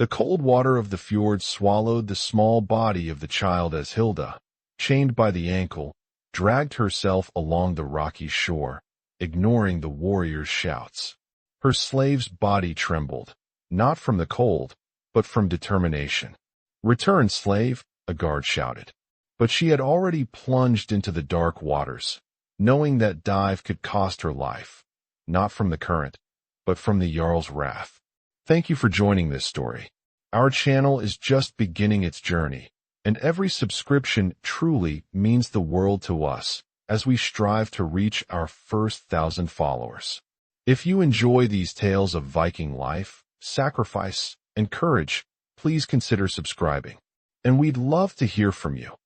The cold water of the fjord swallowed the small body of the child as Hilda, chained by the ankle, dragged herself along the rocky shore, ignoring the warrior's shouts. Her slave's body trembled, not from the cold, but from determination. "Return, slave," a guard shouted. But she had already plunged into the dark waters, knowing that dive could cost her life, not from the current, but from the Jarl's wrath. Thank you for joining this story. Our channel is just beginning its journey, and every subscription truly means the world to us as we strive to reach our first 1,000 followers. If you enjoy these tales of Viking life, sacrifice, and courage, please consider subscribing. And we'd love to hear from you.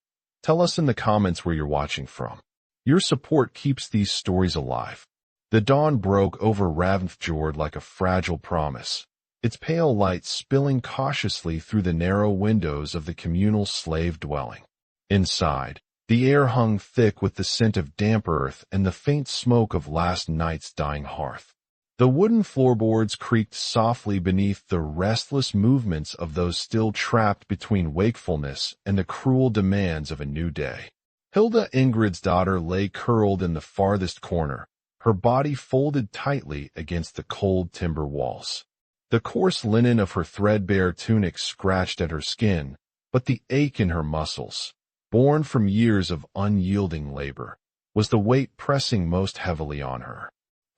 Tell us in the comments where you're watching from. Your support keeps these stories alive. The dawn broke over Ravnfjord like a fragile promise, its pale light spilling cautiously through the narrow windows of the communal slave dwelling. Inside, the air hung thick with the scent of damp earth and the faint smoke of last night's dying hearth. The wooden floorboards creaked softly beneath the restless movements of those still trapped between wakefulness and the cruel demands of a new day. Hilda Ingrid's daughter lay curled in the farthest corner, her body folded tightly against the cold timber walls. The coarse linen of her threadbare tunic scratched at her skin, but the ache in her muscles, born from years of unyielding labor, was the weight pressing most heavily on her.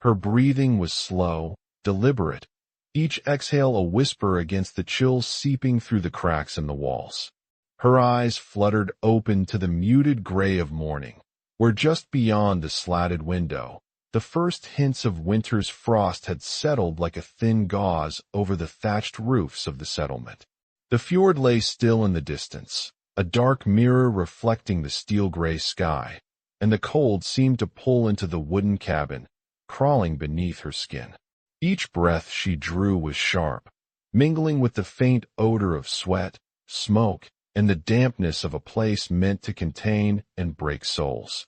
Her breathing was slow, deliberate, each exhale a whisper against the chills seeping through the cracks in the walls. Her eyes fluttered open to the muted gray of morning, where just beyond the slatted window, the first hints of winter's frost had settled like a thin gauze over the thatched roofs of the settlement. The fjord lay still in the distance, a dark mirror reflecting the steel-gray sky, and the cold seemed to pull into the wooden cabin, crawling beneath her skin. Each breath she drew was sharp, mingling with the faint odor of sweat, smoke, and the dampness of a place meant to contain and break souls.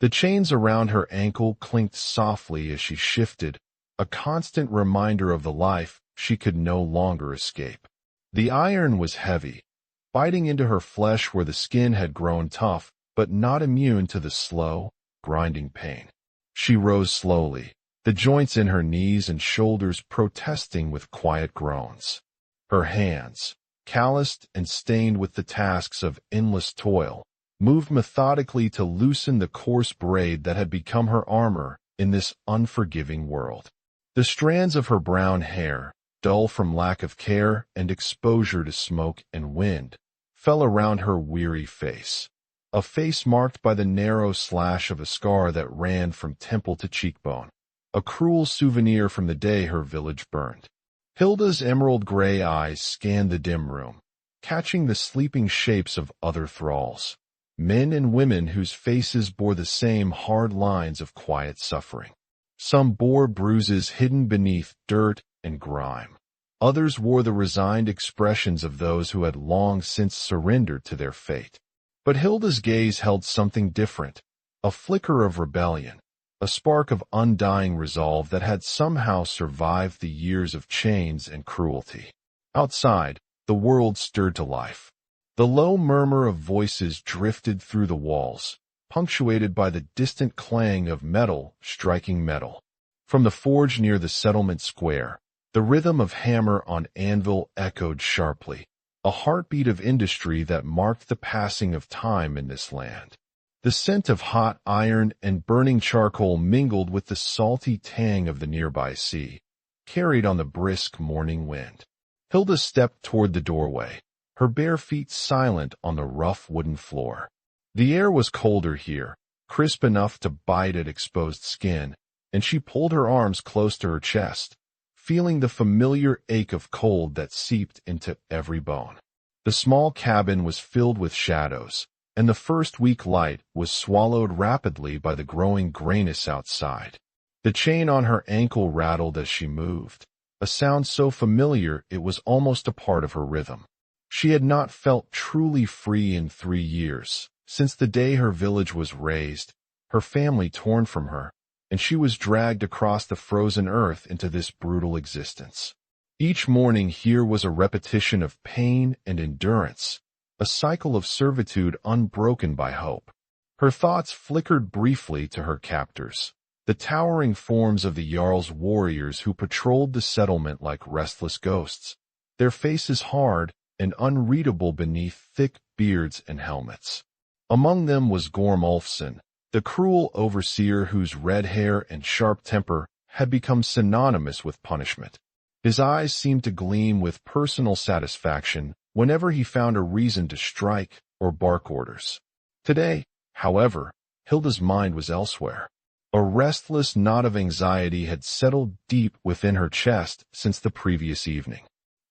The chains around her ankle clinked softly as she shifted, a constant reminder of the life she could no longer escape. The iron was heavy, biting into her flesh where the skin had grown tough, but not immune to the slow, grinding pain. She rose slowly, the joints in her knees and shoulders protesting with quiet groans. Her hands, calloused and stained with the tasks of endless toil, moved methodically to loosen the coarse braid that had become her armor in this unforgiving world. The strands of her brown hair, dull from lack of care and exposure to smoke and wind, fell around her weary face, a face marked by the narrow slash of a scar that ran from temple to cheekbone, a cruel souvenir from the day her village burned. Hilda's emerald-gray eyes scanned the dim room, catching the sleeping shapes of other thralls, men and women whose faces bore the same hard lines of quiet suffering. Some bore bruises hidden beneath dirt and grime. Others wore the resigned expressions of those who had long since surrendered to their fate. But Hilda's gaze held something different, a flicker of rebellion, a spark of undying resolve that had somehow survived the years of chains and cruelty. Outside, the world stirred to life. The low murmur of voices drifted through the walls, punctuated by the distant clang of metal striking metal. From the forge near the settlement square, the rhythm of hammer on anvil echoed sharply, a heartbeat of industry that marked the passing of time in this land. The scent of hot iron and burning charcoal mingled with the salty tang of the nearby sea, carried on the brisk morning wind. Hilda stepped toward the doorway, her bare feet silent on the rough wooden floor. The air was colder here, crisp enough to bite at exposed skin, and she pulled her arms close to her chest, feeling the familiar ache of cold that seeped into every bone. The small cabin was filled with shadows, and the first weak light was swallowed rapidly by the growing grayness outside. The chain on her ankle rattled as she moved, a sound so familiar it was almost a part of her rhythm. She had not felt truly free in 3 years, since the day her village was razed, her family torn from her, and she was dragged across the frozen earth into this brutal existence. Each morning here was a repetition of pain and endurance, a cycle of servitude unbroken by hope. Her thoughts flickered briefly to her captors, the towering forms of the Jarl's warriors who patrolled the settlement like restless ghosts, their faces hard and unreadable beneath thick beards and helmets. Among them was Gorm Ulfson, the cruel overseer whose red hair and sharp temper had become synonymous with punishment. His eyes seemed to gleam with personal satisfaction whenever he found a reason to strike or bark orders. Today, however, Hilda's mind was elsewhere. A restless knot of anxiety had settled deep within her chest since the previous evening.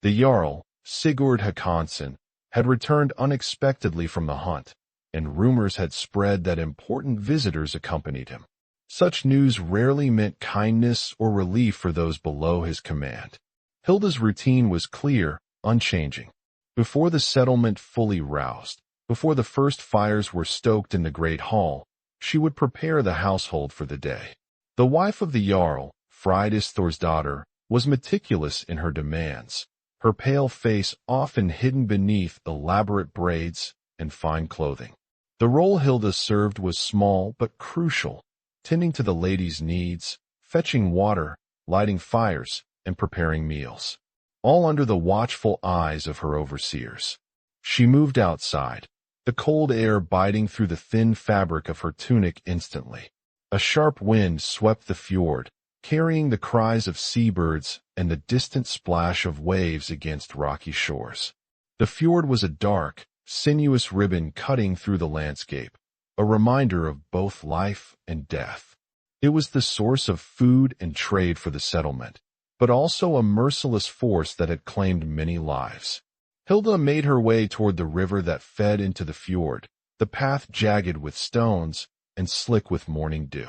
The Jarl, Sigurd Håkonsson, had returned unexpectedly from the hunt, and rumors had spread that important visitors accompanied him. Such news rarely meant kindness or relief for those below his command. Hilda's routine was clear, unchanging. Before the settlement fully roused, before the first fires were stoked in the great hall, she would prepare the household for the day. The wife of the Jarl, Freydis Thorsdottir, was meticulous in her demands, her pale face often hidden beneath elaborate braids and fine clothing. The role Hilda served was small but crucial, tending to the ladies' needs, fetching water, lighting fires, and preparing meals, all under the watchful eyes of her overseers. She moved outside, the cold air biting through the thin fabric of her tunic instantly. A sharp wind swept the fjord, carrying the cries of seabirds and the distant splash of waves against rocky shores. The fjord was a dark, sinuous ribbon cutting through the landscape, a reminder of both life and death. It was the source of food and trade for the settlement, but also a merciless force that had claimed many lives. Hilda made her way toward the river that fed into the fjord, the path jagged with stones and slick with morning dew.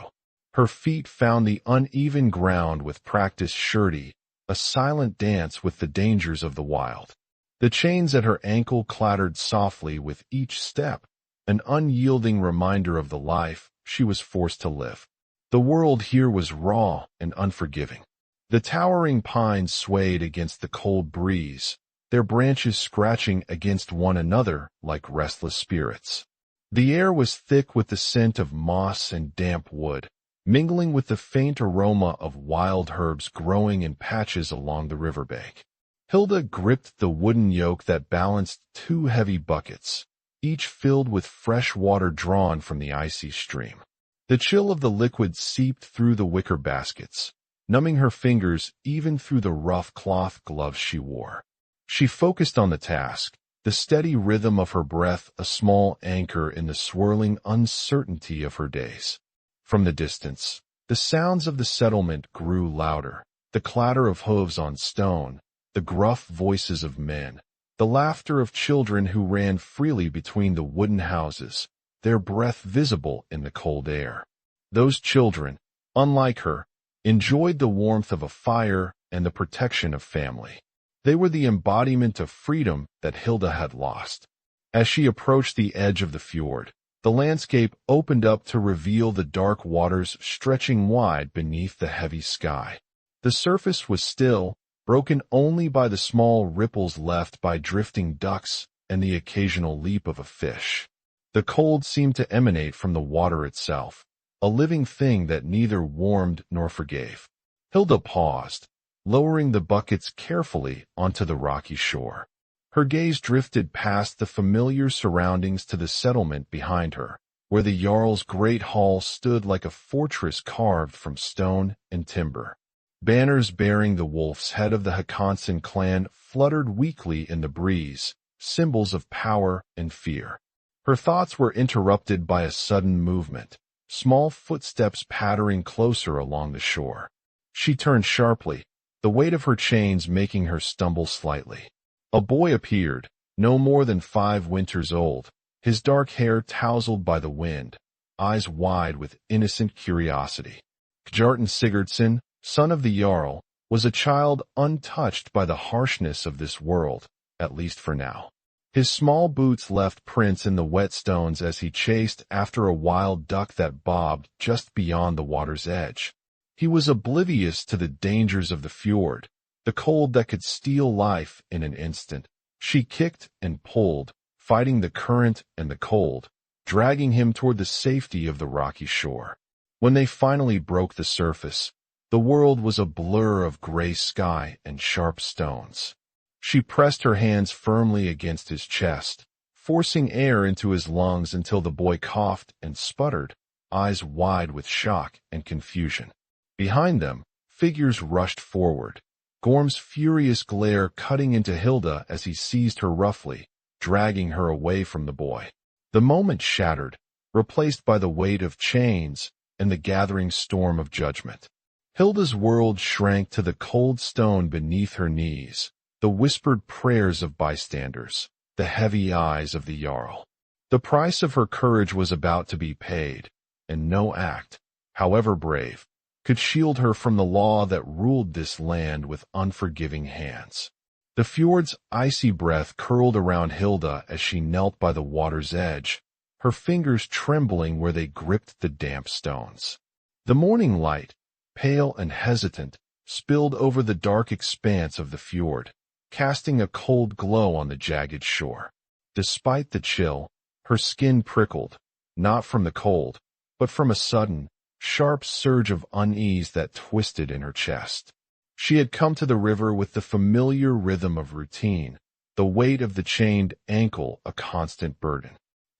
Her feet found the uneven ground with practiced surety, a silent dance with the dangers of the wild. The chains at her ankle clattered softly with each step, an unyielding reminder of the life she was forced to live. The world here was raw and unforgiving. The towering pines swayed against the cold breeze, their branches scratching against one another like restless spirits. The air was thick with the scent of moss and damp wood, mingling with the faint aroma of wild herbs growing in patches along the riverbank. Hilda gripped the wooden yoke that balanced two heavy buckets, each filled with fresh water drawn from the icy stream. The chill of the liquid seeped through the wicker baskets, numbing her fingers even through the rough cloth gloves she wore. She focused on the task, the steady rhythm of her breath a small anchor in the swirling uncertainty of her days. From the distance, the sounds of the settlement grew louder, the clatter of hooves on stone, the gruff voices of men, the laughter of children who ran freely between the wooden houses, their breath visible in the cold air. Those children, unlike her, enjoyed the warmth of a fire and the protection of family. They were the embodiment of freedom that Hilda had lost. As she approached the edge of the fjord, the landscape opened up to reveal the dark waters stretching wide beneath the heavy sky. The surface was still, broken only by the small ripples left by drifting ducks and the occasional leap of a fish. The cold seemed to emanate from the water itself, a living thing that neither warmed nor forgave. Hilda paused, lowering the buckets carefully onto the rocky shore. Her gaze drifted past the familiar surroundings to the settlement behind her, where the Jarl's great hall stood like a fortress carved from stone and timber. Banners bearing the wolf's head of the Håkonsson clan fluttered weakly in the breeze, symbols of power and fear. Her thoughts were interrupted by a sudden movement, small footsteps pattering closer along the shore. She turned sharply, the weight of her chains making her stumble slightly. A boy appeared, no more than 5 winters old, his dark hair tousled by the wind, eyes wide with innocent curiosity. Kjartan Sigurdsson, son of the Jarl, was a child untouched by the harshness of this world, at least for now. His small boots left prints in the wet stones as he chased after a wild duck that bobbed just beyond the water's edge. He was oblivious to the dangers of the fjord, the cold that could steal life in an instant. She kicked and pulled, fighting the current and the cold, dragging him toward the safety of the rocky shore. When they finally broke the surface, the world was a blur of gray sky and sharp stones. She pressed her hands firmly against his chest, forcing air into his lungs until the boy coughed and sputtered, eyes wide with shock and confusion. Behind them, figures rushed forward, Gorm's furious glare cutting into Hilda as he seized her roughly, dragging her away from the boy. The moment shattered, replaced by the weight of chains and the gathering storm of judgment. Hilda's world shrank to the cold stone beneath her knees, the whispered prayers of bystanders, the heavy eyes of the Jarl. The price of her courage was about to be paid, and no act, however brave, could shield her from the law that ruled this land with unforgiving hands. The fjord's icy breath curled around Hilda as she knelt by the water's edge, her fingers trembling where they gripped the damp stones. The morning light, pale and hesitant, spilled over the dark expanse of the fjord, casting a cold glow on the jagged shore. Despite the chill, her skin prickled, not from the cold, but from a sudden, sharp surge of unease that twisted in her chest. She had come to the river with the familiar rhythm of routine, the weight of the chained ankle a constant burden.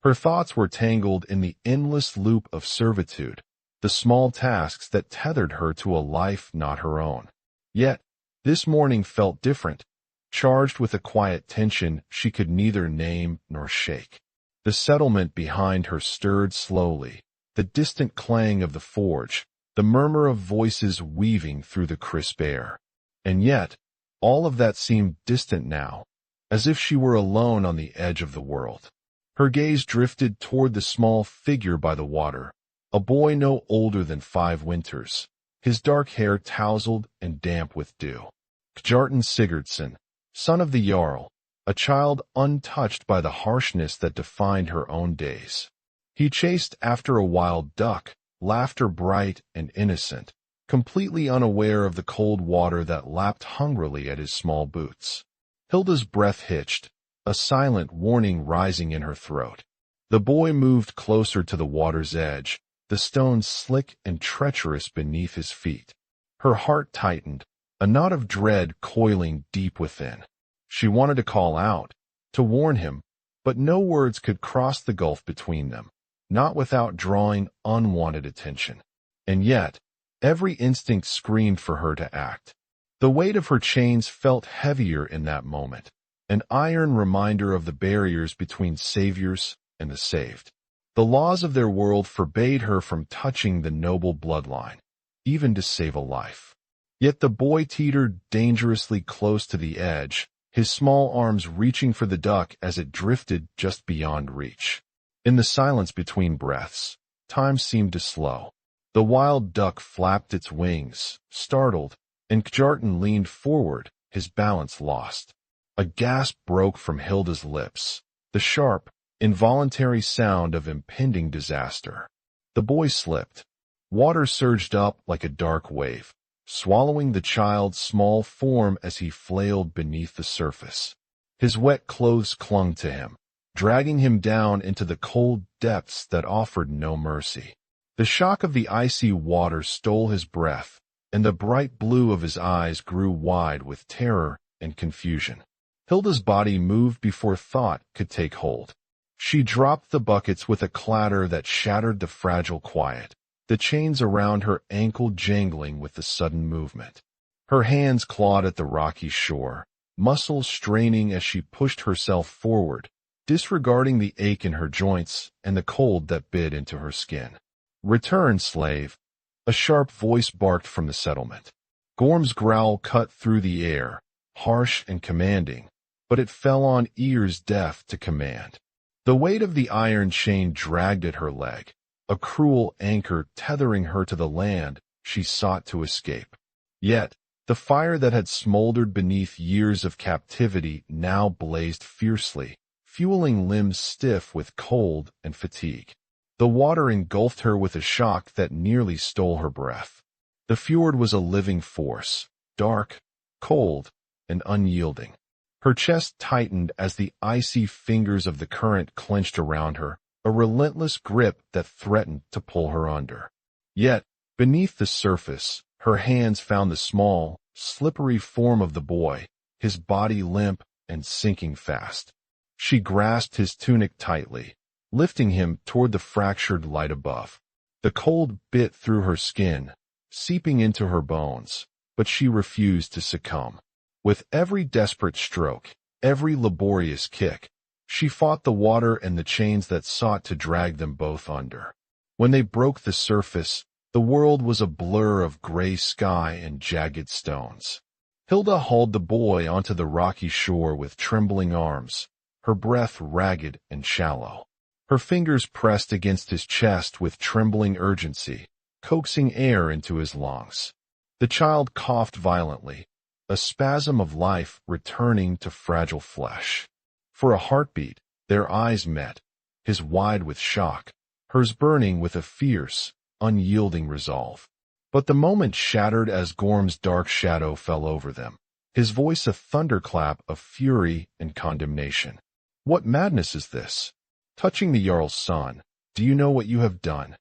Her thoughts were tangled in the endless loop of servitude, the small tasks that tethered her to a life not her own. Yet, this morning felt different, charged with a quiet tension she could neither name nor shake. The settlement behind her stirred slowly, the distant clang of the forge, the murmur of voices weaving through the crisp air. And yet, all of that seemed distant now, as if she were alone on the edge of the world. Her gaze drifted toward the small figure by the water, a boy no older than 5 winters, his dark hair tousled and damp with dew. Kjartan Sigurdsson, son of the Jarl, a child untouched by the harshness that defined her own days. He chased after a wild duck, laughter bright and innocent, completely unaware of the cold water that lapped hungrily at his small boots. Hilda's breath hitched, a silent warning rising in her throat. The boy moved closer to the water's edge, the stones slick and treacherous beneath his feet. Her heart tightened, a knot of dread coiling deep within. She wanted to call out, to warn him, but no words could cross the gulf between them, not without drawing unwanted attention. And yet, every instinct screamed for her to act. The weight of her chains felt heavier in that moment, an iron reminder of the barriers between saviors and the saved. The laws of their world forbade her from touching the noble bloodline, even to save a life. Yet the boy teetered dangerously close to the edge, his small arms reaching for the duck as it drifted just beyond reach. In the silence between breaths, time seemed to slow. The wild duck flapped its wings, startled, and Kjartan leaned forward, his balance lost. A gasp broke from Hilda's lips, the sharp, involuntary sound of impending disaster. The boy slipped. Water surged up like a dark wave, swallowing the child's small form as he flailed beneath the surface. His wet clothes clung to him, dragging him down into the cold depths that offered no mercy. The shock of the icy water stole his breath, and the bright blue of his eyes grew wide with terror and confusion. Hilda's body moved before thought could take hold. She dropped the buckets with a clatter that shattered the fragile quiet, the chains around her ankle jangling with the sudden movement. Her hands clawed at the rocky shore, muscles straining as she pushed herself forward, disregarding the ache in her joints and the cold that bit into her skin. "Return, slave," a sharp voice barked from the settlement. Gorm's growl cut through the air, harsh and commanding, but it fell on ears deaf to command. The weight of the iron chain dragged at her leg, a cruel anchor tethering her to the land she sought to escape. Yet, the fire that had smoldered beneath years of captivity now blazed fiercely, fueling limbs stiff with cold and fatigue. The water engulfed her with a shock that nearly stole her breath. The fjord was a living force, dark, cold and unyielding. Her chest tightened as the icy fingers of the current clenched around her, a relentless grip that threatened to pull her under. Yet, beneath the surface, her hands found the small, slippery form of the boy, his body limp and sinking fast. She grasped his tunic tightly, lifting him toward the fractured light above. The cold bit through her skin, seeping into her bones, but she refused to succumb. With every desperate stroke, every laborious kick, she fought the water and the chains that sought to drag them both under. When they broke the surface, the world was a blur of gray sky and jagged stones. Hilda hauled the boy onto the rocky shore with trembling arms, her breath ragged and shallow. Her fingers pressed against his chest with trembling urgency, coaxing air into his lungs. The child coughed violently, a spasm of life returning to fragile flesh. For a heartbeat, their eyes met, his wide with shock, hers burning with a fierce, unyielding resolve. But the moment shattered as Gorm's dark shadow fell over them, his voice a thunderclap of fury and condemnation. "What madness is this? Touching the Jarl's son, do you know what you have done?"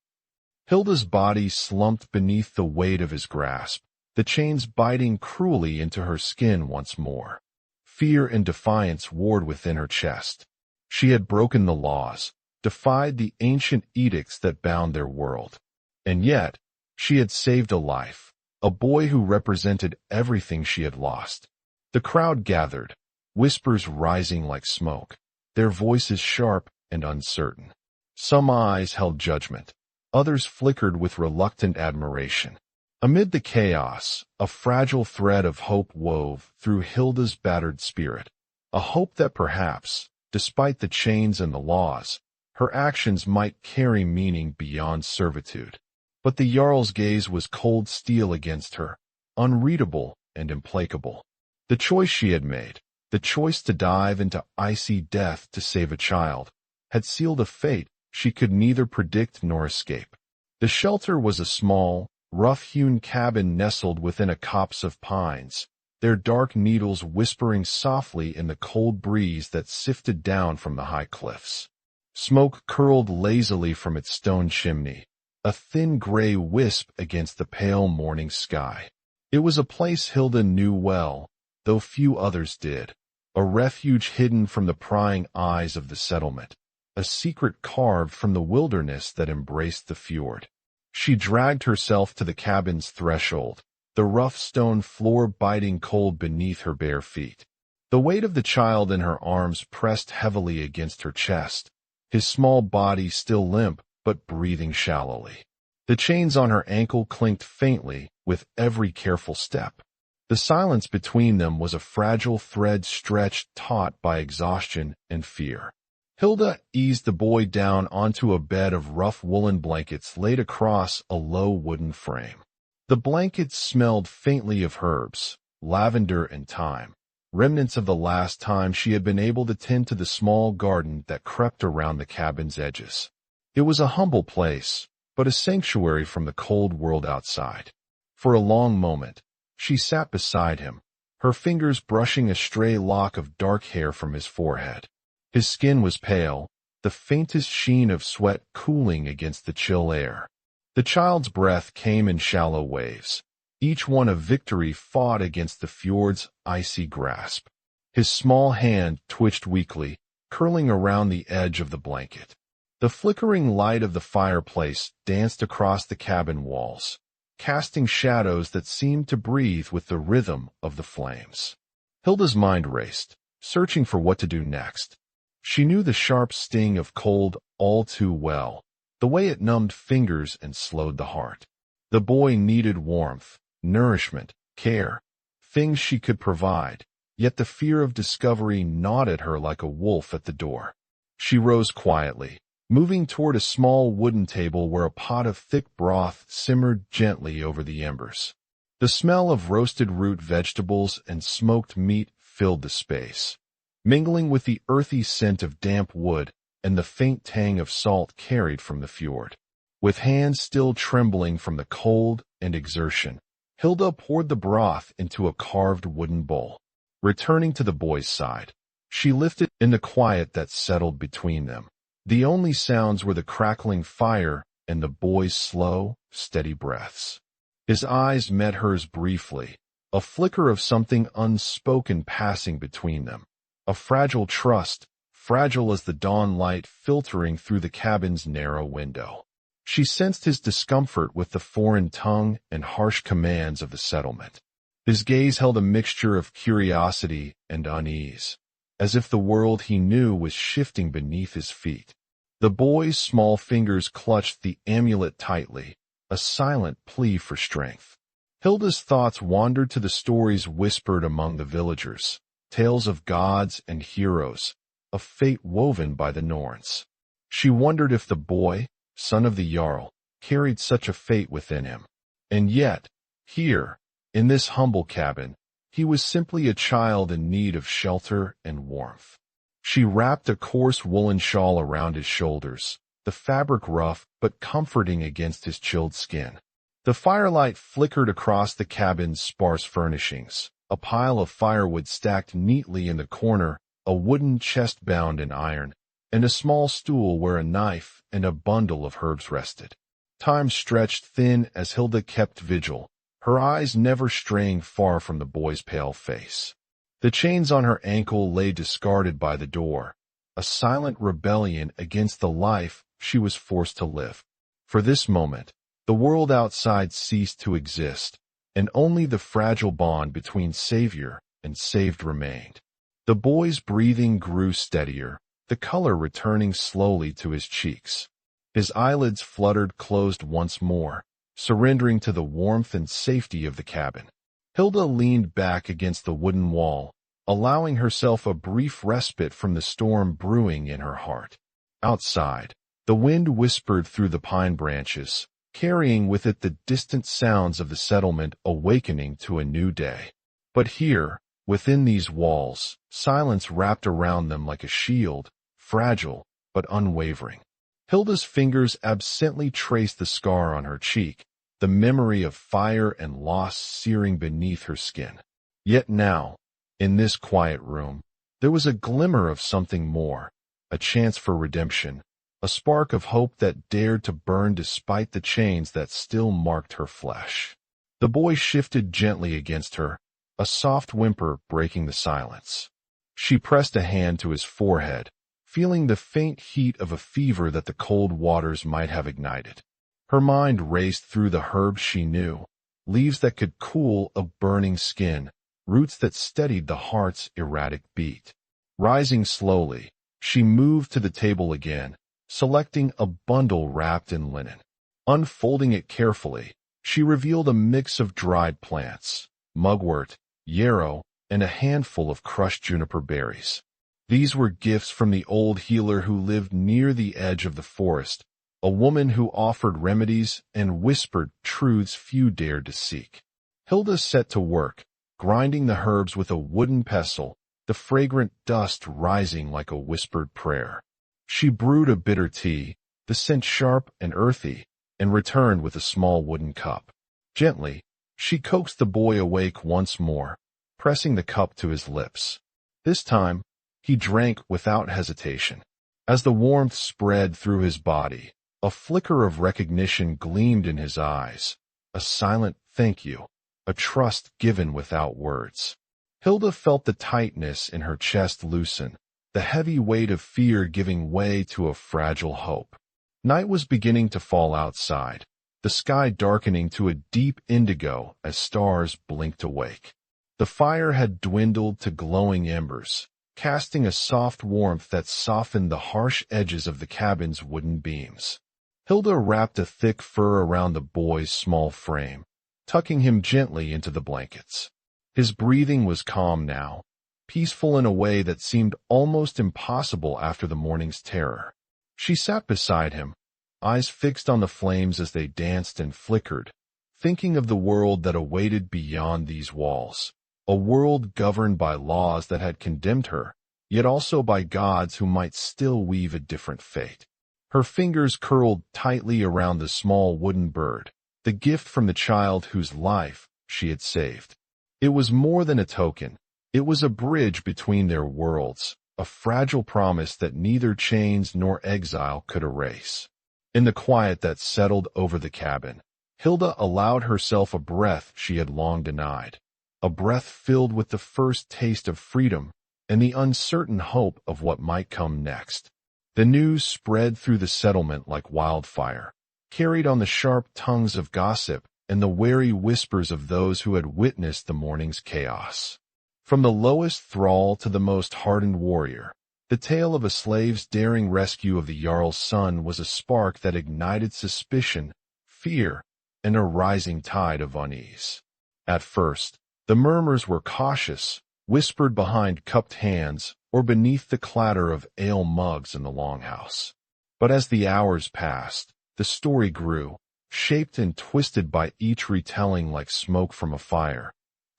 Hilda's body slumped beneath the weight of his grasp, the chains biting cruelly into her skin once more. Fear and defiance warred within her chest. She had broken the laws, defied the ancient edicts that bound their world. And yet, she had saved a life, a boy who represented everything she had lost. The crowd gathered, whispers rising like smoke, their voices sharp and uncertain. Some eyes held judgment, others flickered with reluctant admiration. Amid the chaos, a fragile thread of hope wove through Hilda's battered spirit, a hope that perhaps, despite the chains and the laws, her actions might carry meaning beyond servitude. But the Jarl's gaze was cold steel against her, unreadable and implacable. The choice she had made, the choice to dive into icy death to save a child, had sealed a fate she could neither predict nor escape. The shelter was a small, rough-hewn cabin nestled within a copse of pines, their dark needles whispering softly in the cold breeze that sifted down from the high cliffs. Smoke curled lazily from its stone chimney, a thin gray wisp against the pale morning sky. It was a place Hilda knew well, though few others did, a refuge hidden from the prying eyes of the settlement, a secret carved from the wilderness that embraced the fjord. She dragged herself to the cabin's threshold, the rough stone floor biting cold beneath her bare feet. The weight of the child in her arms pressed heavily against her chest, his small body still limp but breathing shallowly. The chains on her ankle clinked faintly with every careful step. The silence between them was a fragile thread stretched taut by exhaustion and fear. Hilda eased the boy down onto a bed of rough woolen blankets laid across a low wooden frame. The blankets smelled faintly of herbs, lavender and thyme, remnants of the last time she had been able to tend to the small garden that crept around the cabin's edges. It was a humble place, but a sanctuary from the cold world outside. For a long moment, she sat beside him, her fingers brushing a stray lock of dark hair from his forehead. His skin was pale, the faintest sheen of sweat cooling against the chill air. The child's breath came in shallow waves, each one a victory fought against the fjord's icy grasp. His small hand twitched weakly, curling around the edge of the blanket. The flickering light of the fireplace danced across the cabin walls, casting shadows that seemed to breathe with the rhythm of the flames. Hilda's mind raced, searching for what to do next. She knew the sharp sting of cold all too well, the way it numbed fingers and slowed the heart. The boy needed warmth, nourishment, care, things she could provide, yet the fear of discovery gnawed at her like a wolf at the door. She rose quietly, moving toward a small wooden table where a pot of thick broth simmered gently over the embers. The smell of roasted root vegetables and smoked meat filled the space, mingling with the earthy scent of damp wood and the faint tang of salt carried from the fjord. With hands still trembling from the cold and exertion, Hilda poured the broth into a carved wooden bowl. Returning to the boy's side, she lifted in the quiet that settled between them. The only sounds were the crackling fire and the boy's slow, steady breaths. His eyes met hers briefly, a flicker of something unspoken passing between them. A fragile trust, fragile as the dawn light filtering through the cabin's narrow window. She sensed his discomfort with the foreign tongue and harsh commands of the settlement. His gaze held a mixture of curiosity and unease, as if the world he knew was shifting beneath his feet. The boy's small fingers clutched the amulet tightly, a silent plea for strength. Hilda's thoughts wandered to the stories whispered among the villagers, tales of gods and heroes, of fate woven by the Norns. She wondered if the boy, son of the Jarl, carried such a fate within him. And yet, here, in this humble cabin, he was simply a child in need of shelter and warmth. She wrapped a coarse woolen shawl around his shoulders, the fabric rough but comforting against his chilled skin. The firelight flickered across the cabin's sparse furnishings, a pile of firewood stacked neatly in the corner, a wooden chest bound in iron, and a small stool where a knife and a bundle of herbs rested. Time stretched thin as Hilda kept vigil, her eyes never straying far from the boy's pale face. The chains on her ankle lay discarded by the door, a silent rebellion against the life she was forced to live. For this moment, the world outside ceased to exist, and only the fragile bond between savior and saved remained. The boy's breathing grew steadier, the color returning slowly to his cheeks. His eyelids fluttered closed once more, surrendering to the warmth and safety of the cabin. Hilda leaned back against the wooden wall, allowing herself a brief respite from the storm brewing in her heart. Outside, the wind whispered through the pine branches, carrying with it the distant sounds of the settlement awakening to a new day. But here, within these walls, silence wrapped around them like a shield, fragile but unwavering. Hilda's fingers absently traced the scar on her cheek, the memory of fire and loss searing beneath her skin. Yet now, in this quiet room, there was a glimmer of something more, a chance for redemption, a spark of hope that dared to burn despite the chains that still marked her flesh. The boy shifted gently against her, a soft whimper breaking the silence. She pressed a hand to his forehead, feeling the faint heat of a fever that the cold waters might have ignited. Her mind raced through the herbs she knew, leaves that could cool a burning skin, roots that steadied the heart's erratic beat. Rising slowly, she moved to the table again, selecting a bundle wrapped in linen. Unfolding it carefully, she revealed a mix of dried plants, mugwort, yarrow, and a handful of crushed juniper berries. These were gifts from the old healer who lived near the edge of the forest, a woman who offered remedies and whispered truths few dared to seek. Hilda set to work, grinding the herbs with a wooden pestle, the fragrant dust rising like a whispered prayer. She brewed a bitter tea, the scent sharp and earthy, and returned with a small wooden cup. Gently, she coaxed the boy awake once more, pressing the cup to his lips. This time, he drank without hesitation. As the warmth spread through his body, a flicker of recognition gleamed in his eyes, a silent thank you, a trust given without words. Hilda felt the tightness in her chest loosen, the heavy weight of fear giving way to a fragile hope. Night was beginning to fall outside, the sky darkening to a deep indigo as stars blinked awake. The fire had dwindled to glowing embers, casting a soft warmth that softened the harsh edges of the cabin's wooden beams. Hilda wrapped a thick fur around the boy's small frame, tucking him gently into the blankets. His breathing was calm now, peaceful in a way that seemed almost impossible after the morning's terror. She sat beside him, eyes fixed on the flames as they danced and flickered, thinking of the world that awaited beyond these walls, a world governed by laws that had condemned her, yet also by gods who might still weave a different fate. Her fingers curled tightly around the small wooden bird, the gift from the child whose life, she had saved. It was more than a token. It was a bridge between their worlds, a fragile promise that neither chains nor exile could erase. In the quiet that settled over the cabin, Hilda allowed herself a breath she had long denied, a breath filled with the first taste of freedom and the uncertain hope of what might come next. The news spread through the settlement like wildfire, carried on the sharp tongues of gossip and the wary whispers of those who had witnessed the morning's chaos. From the lowest thrall to the most hardened warrior, the tale of a slave's daring rescue of the Jarl's son was a spark that ignited suspicion, fear, and a rising tide of unease. At first, the murmurs were cautious, whispered behind cupped hands or beneath the clatter of ale mugs in the longhouse. But as the hours passed, the story grew, shaped and twisted by each retelling like smoke from a fire,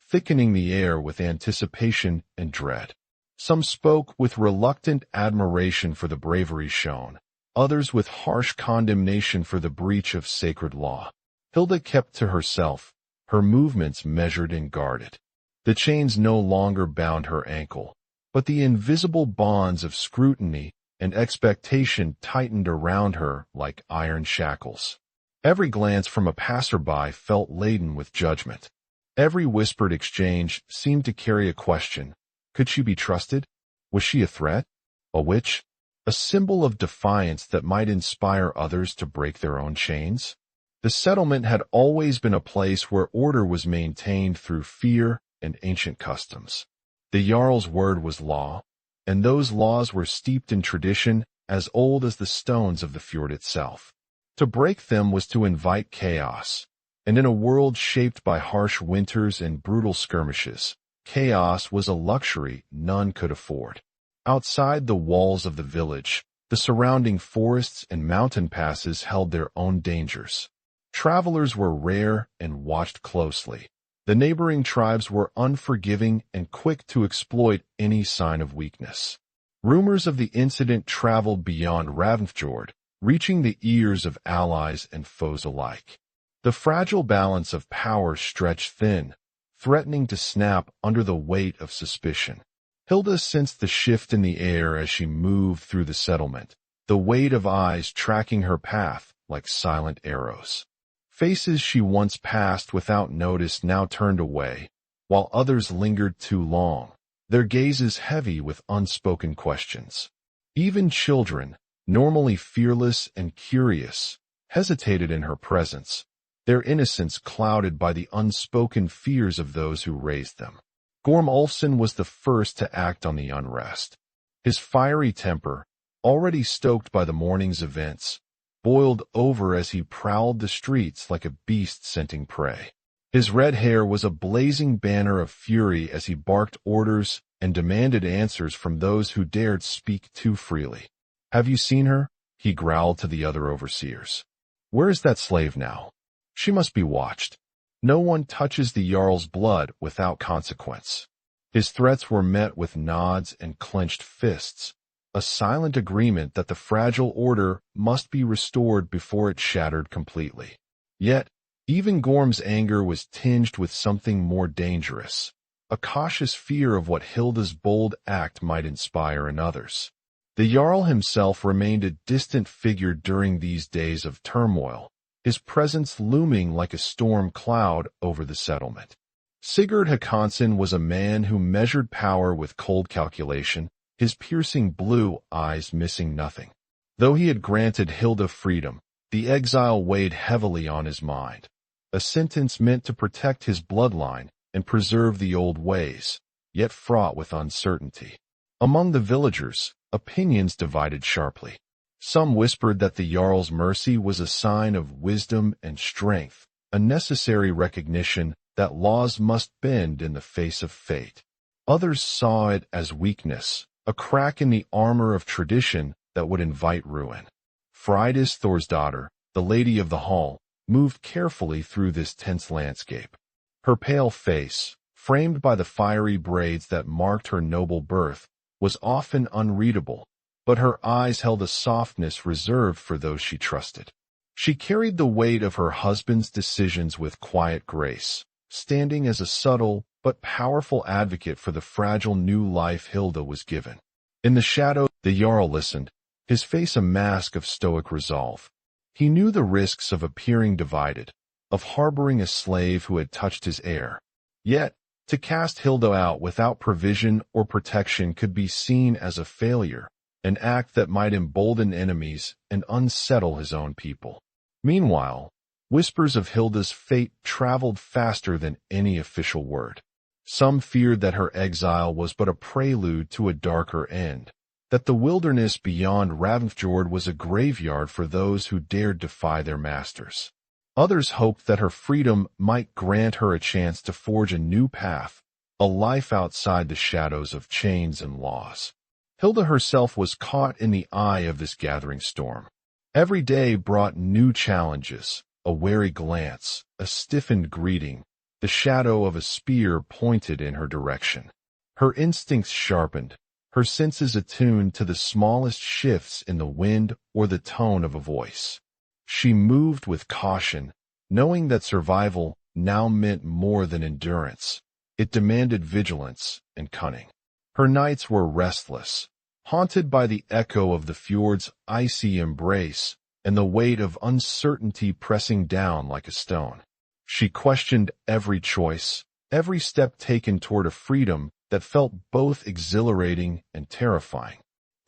thickening the air with anticipation and dread. Some spoke with reluctant admiration for the bravery shown, others with harsh condemnation for the breach of sacred law. Hilda kept to herself, her movements measured and guarded. The chains no longer bound her ankle, but the invisible bonds of scrutiny and expectation tightened around her like iron shackles. Every glance from a passerby felt laden with judgment. Every whispered exchange seemed to carry a question. Could she be trusted? Was she a threat? A witch? A symbol of defiance that might inspire others to break their own chains? The settlement had always been a place where order was maintained through fear and ancient customs. The Jarl's word was law, and those laws were steeped in tradition as old as the stones of the fjord itself. To break them was to invite chaos, and in a world shaped by harsh winters and brutal skirmishes, chaos was a luxury none could afford. Outside the walls of the village, the surrounding forests and mountain passes held their own dangers. Travelers were rare and watched closely. The neighboring tribes were unforgiving and quick to exploit any sign of weakness. Rumors of the incident traveled beyond Ravnfjord, reaching the ears of allies and foes alike. The fragile balance of power stretched thin, threatening to snap under the weight of suspicion. Hilda sensed the shift in the air as she moved through the settlement, the weight of eyes tracking her path like silent arrows. Faces she once passed without notice now turned away, while others lingered too long, their gazes heavy with unspoken questions. Even children, normally fearless and curious, hesitated in her presence, their innocence clouded by the unspoken fears of those who raised them. Gorm Ulfson was the first to act on the unrest. His fiery temper, already stoked by the morning's events, boiled over as he prowled the streets like a beast scenting prey. His red hair was a blazing banner of fury as he barked orders and demanded answers from those who dared speak too freely. "Have you seen her?" he growled to the other overseers. "Where is that slave now? She must be watched. No one touches the Jarl's blood without consequence." His threats were met with nods and clenched fists, a silent agreement that the fragile order must be restored before it shattered completely. Yet, even Gorm's anger was tinged with something more dangerous, a cautious fear of what Hilda's bold act might inspire in others. The Jarl himself remained a distant figure during these days of turmoil, his presence looming like a storm cloud over the settlement. Sigurd Håkonsson was a man who measured power with cold calculation, his piercing blue eyes missing nothing. Though he had granted Hilda freedom, the exile weighed heavily on his mind, a sentence meant to protect his bloodline and preserve the old ways, yet fraught with uncertainty. Among the villagers, opinions divided sharply. Some whispered that the Jarl's mercy was a sign of wisdom and strength, a necessary recognition that laws must bend in the face of fate. Others saw it as weakness, a crack in the armor of tradition that would invite ruin. Freydis Thorsdottir, the lady of the hall, moved carefully through this tense landscape. Her pale face, framed by the fiery braids that marked her noble birth, was often unreadable, but her eyes held a softness reserved for those she trusted. She carried the weight of her husband's decisions with quiet grace, standing as a subtle but powerful advocate for the fragile new life Hilda was given. In the shadow, the Jarl listened, his face a mask of stoic resolve. He knew the risks of appearing divided, of harboring a slave who had touched his heir. Yet, to cast Hilda out without provision or protection could be seen as a failure, an act that might embolden enemies and unsettle his own people. Meanwhile, whispers of Hilda's fate traveled faster than any official word. Some feared that her exile was but a prelude to a darker end, that the wilderness beyond Ravensfjord was a graveyard for those who dared defy their masters. Others hoped that her freedom might grant her a chance to forge a new path, a life outside the shadows of chains and laws. Hilda herself was caught in the eye of this gathering storm. Every day brought new challenges, a wary glance, a stiffened greeting, the shadow of a spear pointed in her direction. Her instincts sharpened, her senses attuned to the smallest shifts in the wind or the tone of a voice. She moved with caution, knowing that survival now meant more than endurance. It demanded vigilance and cunning. Her nights were restless, haunted by the echo of the fjord's icy embrace and the weight of uncertainty pressing down like a stone. She questioned every choice, every step taken toward a freedom that felt both exhilarating and terrifying.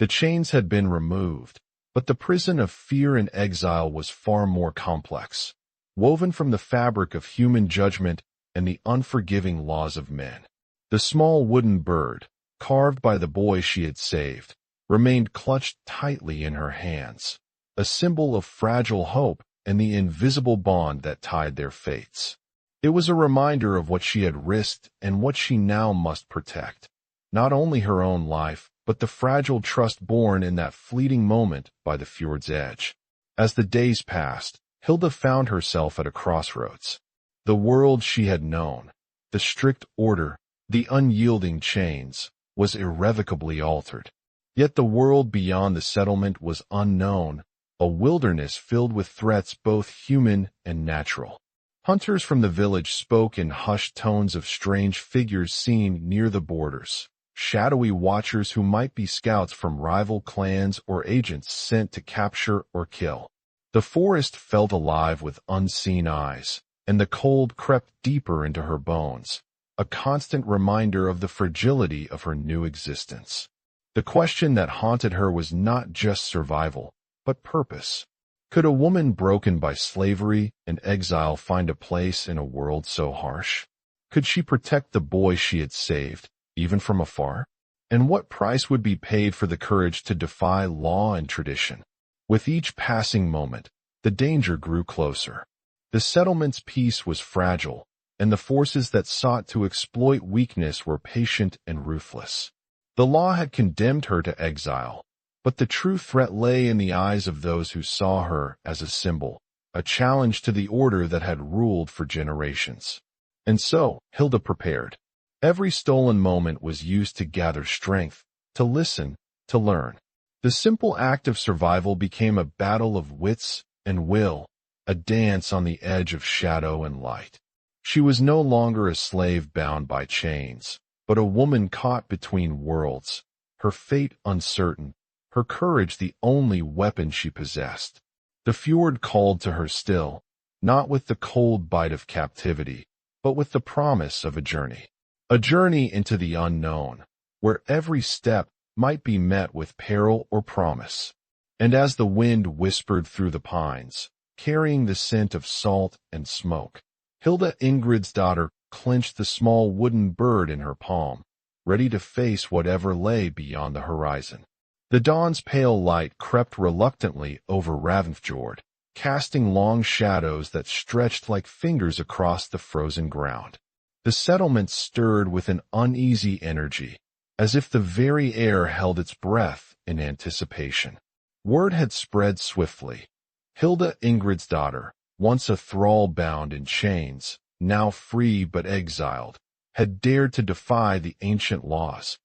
The chains had been removed, but the prison of fear and exile was far more complex, woven from the fabric of human judgment and the unforgiving laws of men. The small wooden bird, carved by the boy she had saved, remained clutched tightly in her hands, a symbol of fragile hope and the invisible bond that tied their fates. It was a reminder of what she had risked and what she now must protect, not only her own life, but the fragile trust born in that fleeting moment by the fjord's edge. As the days passed, Hilda found herself at a crossroads. The world she had known, the strict order, the unyielding chains, was irrevocably altered. Yet the world beyond the settlement was unknown, a wilderness filled with threats both human and natural. Hunters from the village spoke in hushed tones of strange figures seen near the borders, shadowy watchers who might be scouts from rival clans or agents sent to capture or kill. The forest felt alive with unseen eyes, and the cold crept deeper into her bones, a constant reminder of the fragility of her new existence. The question that haunted her was not just survival, but purpose. Could a woman broken by slavery and exile find a place in a world so harsh? Could she protect the boy she had saved, even from afar? And what price would be paid for the courage to defy law and tradition? With each passing moment, the danger grew closer. The settlement's peace was fragile, and the forces that sought to exploit weakness were patient and ruthless. The law had condemned her to exile, but the true threat lay in the eyes of those who saw her as a symbol, a challenge to the order that had ruled for generations. And so, Hilda prepared. Every stolen moment was used to gather strength, to listen, to learn. The simple act of survival became a battle of wits and will, a dance on the edge of shadow and light. She was no longer a slave bound by chains, but a woman caught between worlds, her fate uncertain, her courage the only weapon she possessed. The fjord called to her still, not with the cold bite of captivity, but with the promise of a journey into the unknown, where every step might be met with peril or promise. And as the wind whispered through the pines, carrying the scent of salt and smoke, Hilda Ingridsdottir clenched the small wooden bird in her palm, ready to face whatever lay beyond the horizon. The dawn's pale light crept reluctantly over Ravensfjord, casting long shadows that stretched like fingers across the frozen ground. The settlement stirred with an uneasy energy, as if the very air held its breath in anticipation. Word had spread swiftly. Hilda Ingridsdottir, once a thrall bound in chains, now free but exiled, had dared to defy the ancient laws,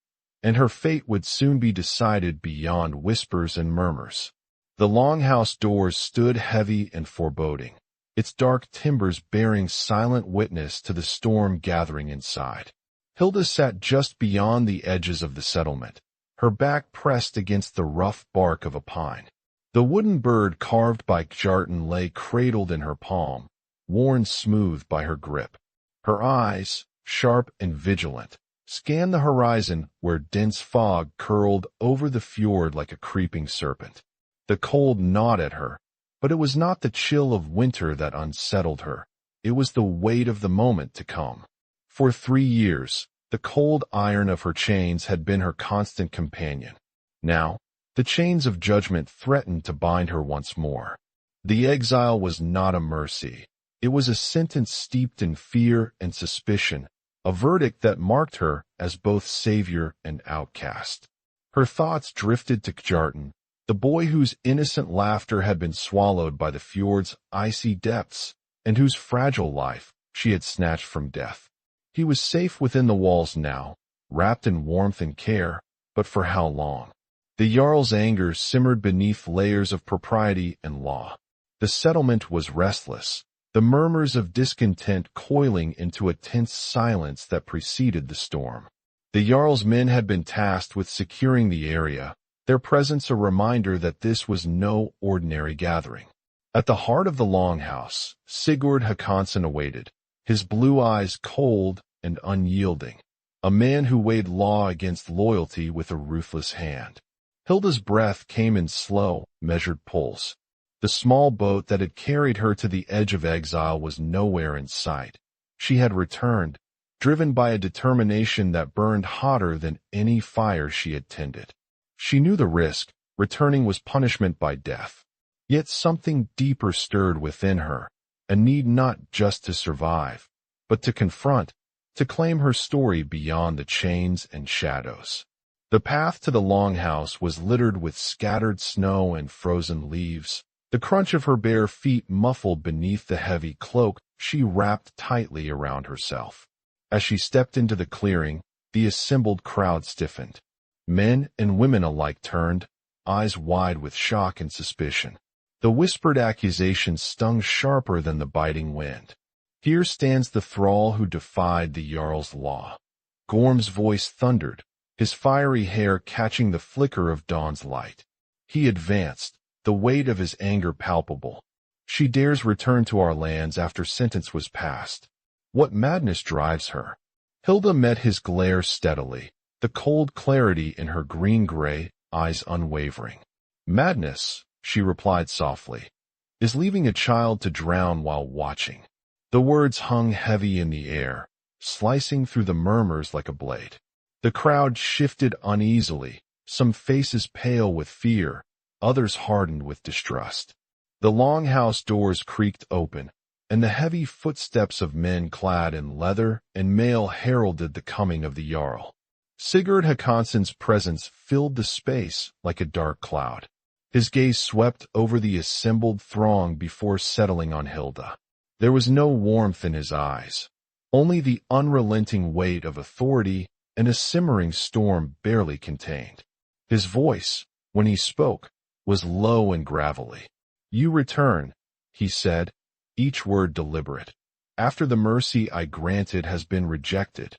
and her fate would soon be decided beyond whispers and murmurs. The longhouse doors stood heavy and foreboding. its dark timbers bearing silent witness to the storm gathering inside. Hilda sat just beyond the edges of the settlement, her back pressed against the rough bark of a pine. The wooden bird carved by Jarl lay cradled in her palm, worn smooth by her grip. Her eyes, sharp and vigilant, scanned the horizon where dense fog curled over the fjord like a creeping serpent. The cold gnawed at her, but it was not the chill of winter that unsettled her. It was the weight of the moment to come. For 3 years, the cold iron of her chains had been her constant companion. Now, the chains of judgment threatened to bind her once more. The exile was not a mercy. It was a sentence steeped in fear and suspicion, a verdict that marked her as both savior and outcast. Her thoughts drifted to Jarl, the boy whose innocent laughter had been swallowed by the fjord's icy depths, and whose fragile life she had snatched from death. He was safe within the walls now, wrapped in warmth and care, but for how long? The Jarl's anger simmered beneath layers of propriety and law. The settlement was restless, the murmurs of discontent coiling into a tense silence that preceded the storm. The Jarl's men had been tasked with securing the area, their presence a reminder that this was no ordinary gathering. At the heart of the longhouse, Sigurd Håkonsson awaited, his blue eyes cold and unyielding, a man who weighed law against loyalty with a ruthless hand. Hilda's breath came in slow, measured pulls. The small boat that had carried her to the edge of exile was nowhere in sight. She had returned, driven by a determination that burned hotter than any fire she had tended. She knew the risk, returning was punishment by death. Yet something deeper stirred within her, a need not just to survive, but to confront, to claim her story beyond the chains and shadows. The path to the longhouse was littered with scattered snow and frozen leaves, the crunch of her bare feet muffled beneath the heavy cloak she wrapped tightly around herself. As she stepped into the clearing, the assembled crowd stiffened. Men and women alike turned, eyes wide with shock and suspicion. The whispered accusation stung sharper than the biting wind. Here stands the thrall who defied the Jarl's law. Gorm's voice thundered, his fiery hair catching the flicker of dawn's light. He advanced, the weight of his anger palpable. She dares return to our lands after sentence was passed. What madness drives her? Hilda met his glare steadily, the cold clarity in her green-gray eyes unwavering. Madness, she replied softly, is leaving a child to drown while watching. The words hung heavy in the air, slicing through the murmurs like a blade. The crowd shifted uneasily, some faces pale with fear, others hardened with distrust. The longhouse doors creaked open, and the heavy footsteps of men clad in leather and mail heralded the coming of the Jarl. Sigurd Håkonsson's presence filled the space like a dark cloud. His gaze swept over the assembled throng before settling on Hilda. There was no warmth in his eyes, only the unrelenting weight of authority and a simmering storm barely contained. His voice, when he spoke, was low and gravelly. "You return," he said, each word deliberate. "After the mercy I granted has been rejected."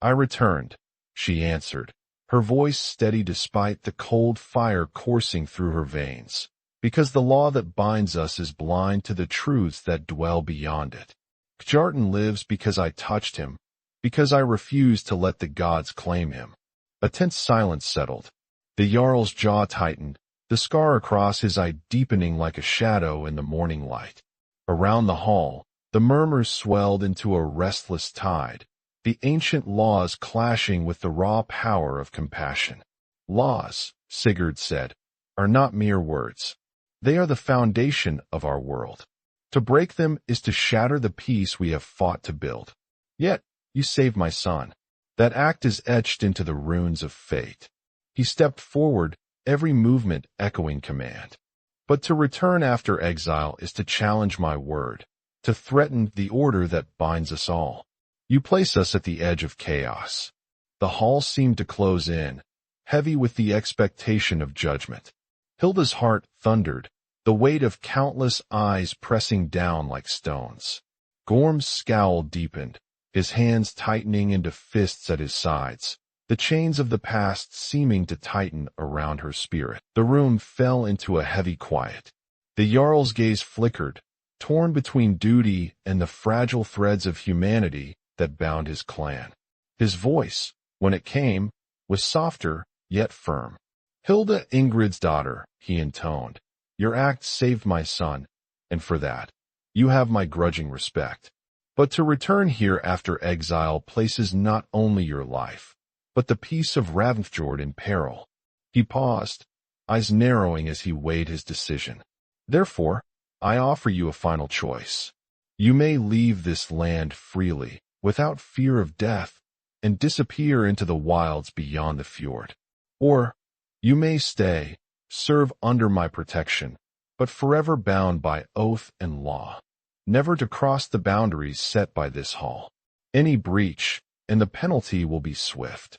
"I returned," she answered, her voice steady despite the cold fire coursing through her veins, "because the law that binds us is blind to the truths that dwell beyond it. Jarl lives because I touched him, because I refused to let the gods claim him." A tense silence settled. The Jarl's jaw tightened, the scar across his eye deepening like a shadow in the morning light. Around the hall, the murmurs swelled into a restless tide, the ancient laws clashing with the raw power of compassion. "Laws," Sigurd said, "are not mere words. They are the foundation of our world. To break them is to shatter the peace we have fought to build. Yet, you saved my son. That act is etched into the runes of fate." He stepped forward, every movement echoing command. "But to return after exile is to challenge my word, to threaten the order that binds us all. You place us at the edge of chaos." The hall seemed to close in, heavy with the expectation of judgment. Hilda's heart thundered, the weight of countless eyes pressing down like stones. Gorm's scowl deepened, his hands tightening into fists at his sides, the chains of the past seeming to tighten around her spirit. The room fell into a heavy quiet. The Jarl's gaze flickered, torn between duty and the fragile threads of humanity that bound his clan. His voice, when it came, was softer, yet firm. "Hilda Ingrid's daughter," he intoned, "your act saved my son, and for that, you have my grudging respect. But to return here after exile places not only your life, but the peace of Ravensfjord in peril." He paused, eyes narrowing as he weighed his decision. "Therefore, I offer you a final choice. You may leave this land freely, without fear of death, and disappear into the wilds beyond the fjord. Or, you may stay, serve under my protection, but forever bound by oath and law, never to cross the boundaries set by this hall. Any breach, and the penalty will be swift."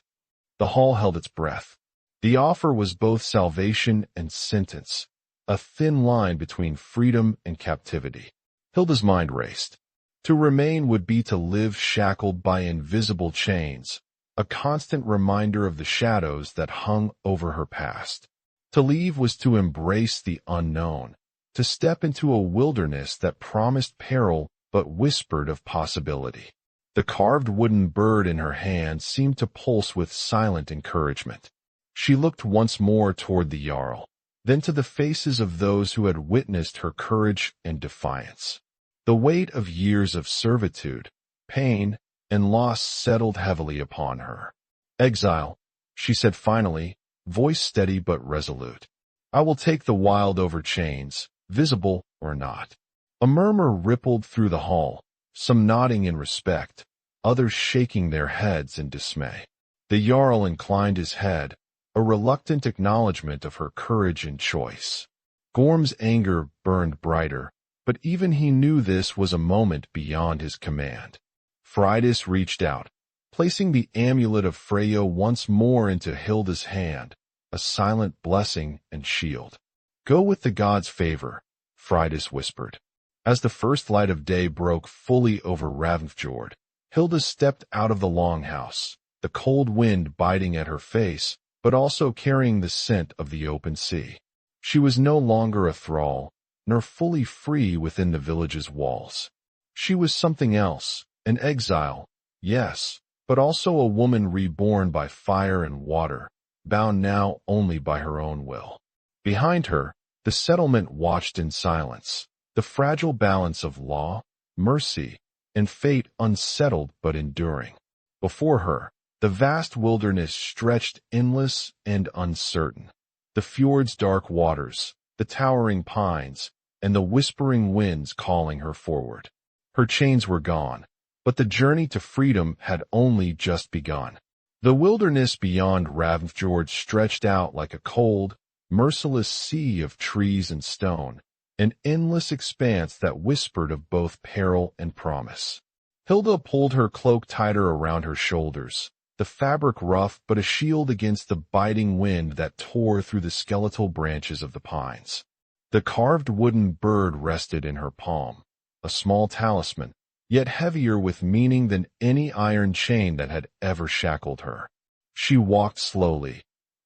The hall held its breath. The offer was both salvation and sentence, a thin line between freedom and captivity. Hilda's mind raced. To remain would be to live shackled by invisible chains, a constant reminder of the shadows that hung over her past. To leave was to embrace the unknown, to step into a wilderness that promised peril but whispered of possibility. The carved wooden bird in her hand seemed to pulse with silent encouragement. She looked once more toward the Jarl, then to the faces of those who had witnessed her courage and defiance. The weight of years of servitude, pain, and loss settled heavily upon her. "Exile," she said finally, voice steady but resolute. "I will take the wild over chains, visible or not." A murmur rippled through the hall, some nodding in respect, others shaking their heads in dismay. The Jarl inclined his head, a reluctant acknowledgment of her courage and choice. Gorm's anger burned brighter, but even he knew this was a moment beyond his command. Freydis reached out, placing the amulet of Freya once more into Hilda's hand, a silent blessing and shield. "Go with the god's favor," Freydis whispered. As the first light of day broke fully over Ravensfjord, Hilda stepped out of the longhouse, the cold wind biting at her face, but also carrying the scent of the open sea. She was no longer a thrall, nor fully free within the village's walls. She was something else, an exile, yes, but also a woman reborn by fire and water, bound now only by her own will. Behind her, the settlement watched in silence, the fragile balance of law, mercy, and fate unsettled but enduring. Before her, the vast wilderness stretched endless and uncertain. The fjord's dark waters, the towering pines, and the whispering winds calling her forward. Her chains were gone, but the journey to freedom had only just begun. The wilderness beyond Ravensfjord stretched out like a cold, merciless sea of trees and stone, an endless expanse that whispered of both peril and promise. Hilda pulled her cloak tighter around her shoulders, the fabric rough but a shield against the biting wind that tore through the skeletal branches of the pines. The carved wooden bird rested in her palm, a small talisman, yet heavier with meaning than any iron chain that had ever shackled her. She walked slowly,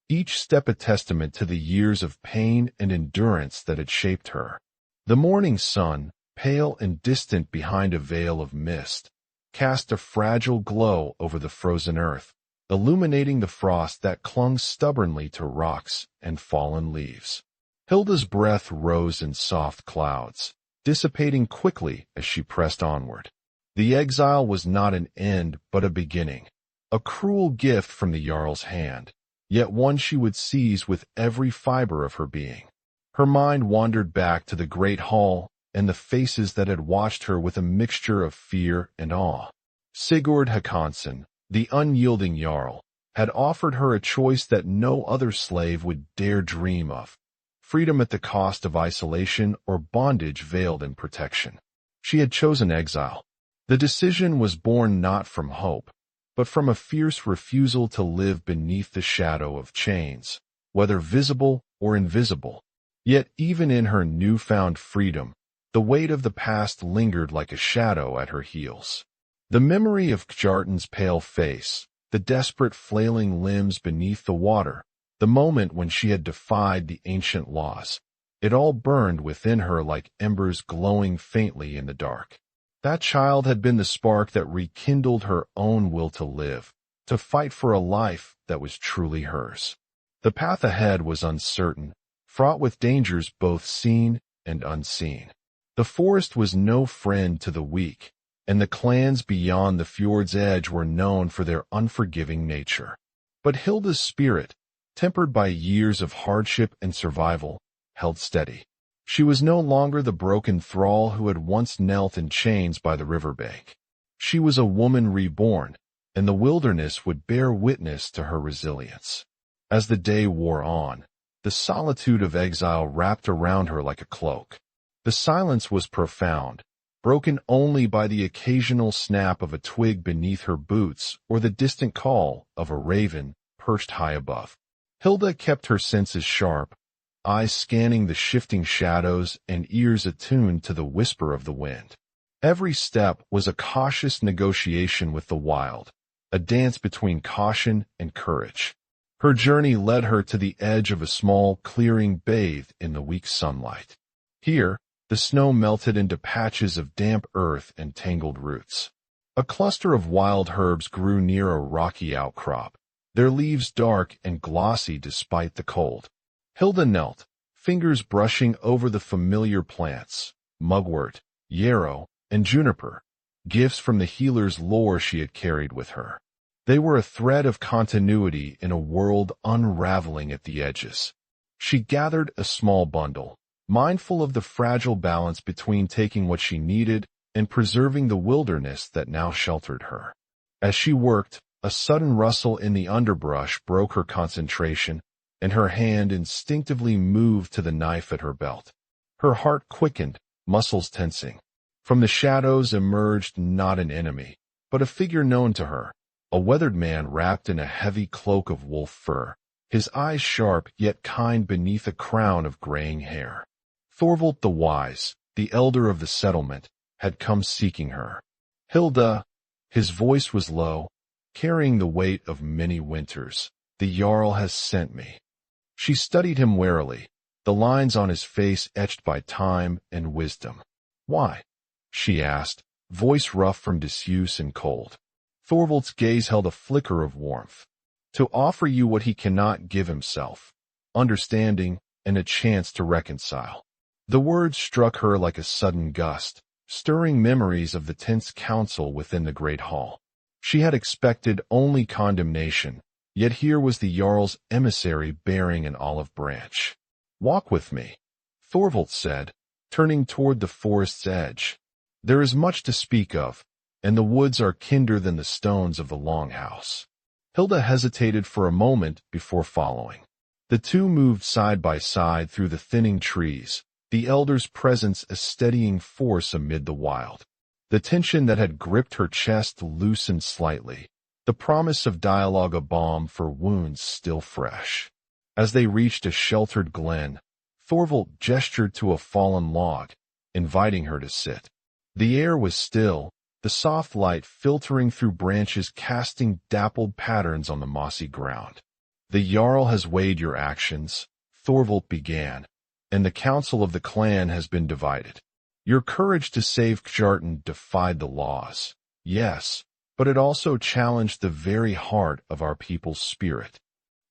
each step a testament to the years of pain and endurance that had shaped her. The morning sun, pale and distant behind a veil of mist, cast a fragile glow over the frozen earth, illuminating the frost that clung stubbornly to rocks and fallen leaves. Hilda's breath rose in soft clouds, dissipating quickly as she pressed onward. The exile was not an end but a beginning, a cruel gift from the Jarl's hand, yet one she would seize with every fiber of her being. Her mind wandered back to the great hall and the faces that had watched her with a mixture of fear and awe. Sigurd Håkonsson, the unyielding Jarl, had offered her a choice that no other slave would dare dream of: freedom at the cost of isolation or bondage veiled in protection. She had chosen exile. The decision was born not from hope, but from a fierce refusal to live beneath the shadow of chains, whether visible or invisible. Yet even in her newfound freedom, the weight of the past lingered like a shadow at her heels. The memory of Kjartan's pale face, the desperate flailing limbs beneath the water, the moment when she had defied the ancient laws, it all burned within her like embers glowing faintly in the dark. That child had been the spark that rekindled her own will to live, to fight for a life that was truly hers. The path ahead was uncertain, fraught with dangers both seen and unseen. The forest was no friend to the weak, and the clans beyond the fjord's edge were known for their unforgiving nature. But Hilda's spirit, tempered by years of hardship and survival, held steady. She was no longer the broken thrall who had once knelt in chains by the riverbank. She was a woman reborn, and the wilderness would bear witness to her resilience. As the day wore on, the solitude of exile wrapped around her like a cloak. The silence was profound, broken only by the occasional snap of a twig beneath her boots or the distant call of a raven perched high above. Hilda kept her senses sharp, eyes scanning the shifting shadows and ears attuned to the whisper of the wind. Every step was a cautious negotiation with the wild, a dance between caution and courage. Her journey led her to the edge of a small clearing bathed in the weak sunlight. Here, the snow melted into patches of damp earth and tangled roots. A cluster of wild herbs grew near a rocky outcrop, their leaves dark and glossy despite the cold. Hilda knelt, fingers brushing over the familiar plants, mugwort, yarrow, and juniper, gifts from the healer's lore she had carried with her. They were a thread of continuity in a world unraveling at the edges. She gathered a small bundle, mindful of the fragile balance between taking what she needed and preserving the wilderness that now sheltered her. As she worked, a sudden rustle in the underbrush broke her concentration, and her hand instinctively moved to the knife at her belt. Her heart quickened, muscles tensing. From the shadows emerged not an enemy, but a figure known to her, a weathered man wrapped in a heavy cloak of wolf fur, his eyes sharp yet kind beneath a crown of graying hair. Thorvald the Wise, the elder of the settlement, had come seeking her. Hilda, his voice was low, carrying the weight of many winters. The Jarl has sent me. She studied him warily, the lines on his face etched by time and wisdom. Why? She asked, voice rough from disuse and cold. Thorvald's gaze held a flicker of warmth. To offer you what he cannot give himself, understanding and a chance to reconcile. The words struck her like a sudden gust, stirring memories of the tense council within the great hall. She had expected only condemnation, yet here was the Jarl's emissary bearing an olive branch. Walk with me, Thorvald said, turning toward the forest's edge. There is much to speak of, and the woods are kinder than the stones of the longhouse. Hilda hesitated for a moment before following. The two moved side by side through the thinning trees, the elder's presence a steadying force amid the wild. The tension that had gripped her chest loosened slightly, the promise of dialogue a balm for wounds still fresh. As they reached a sheltered glen, Thorvald gestured to a fallen log, inviting her to sit. The air was still, the soft light filtering through branches casting dappled patterns on the mossy ground. The Jarl has weighed your actions, Thorvald began, and the council of the clan has been divided. Your courage to save Kjartan defied the laws, yes, but it also challenged the very heart of our people's spirit.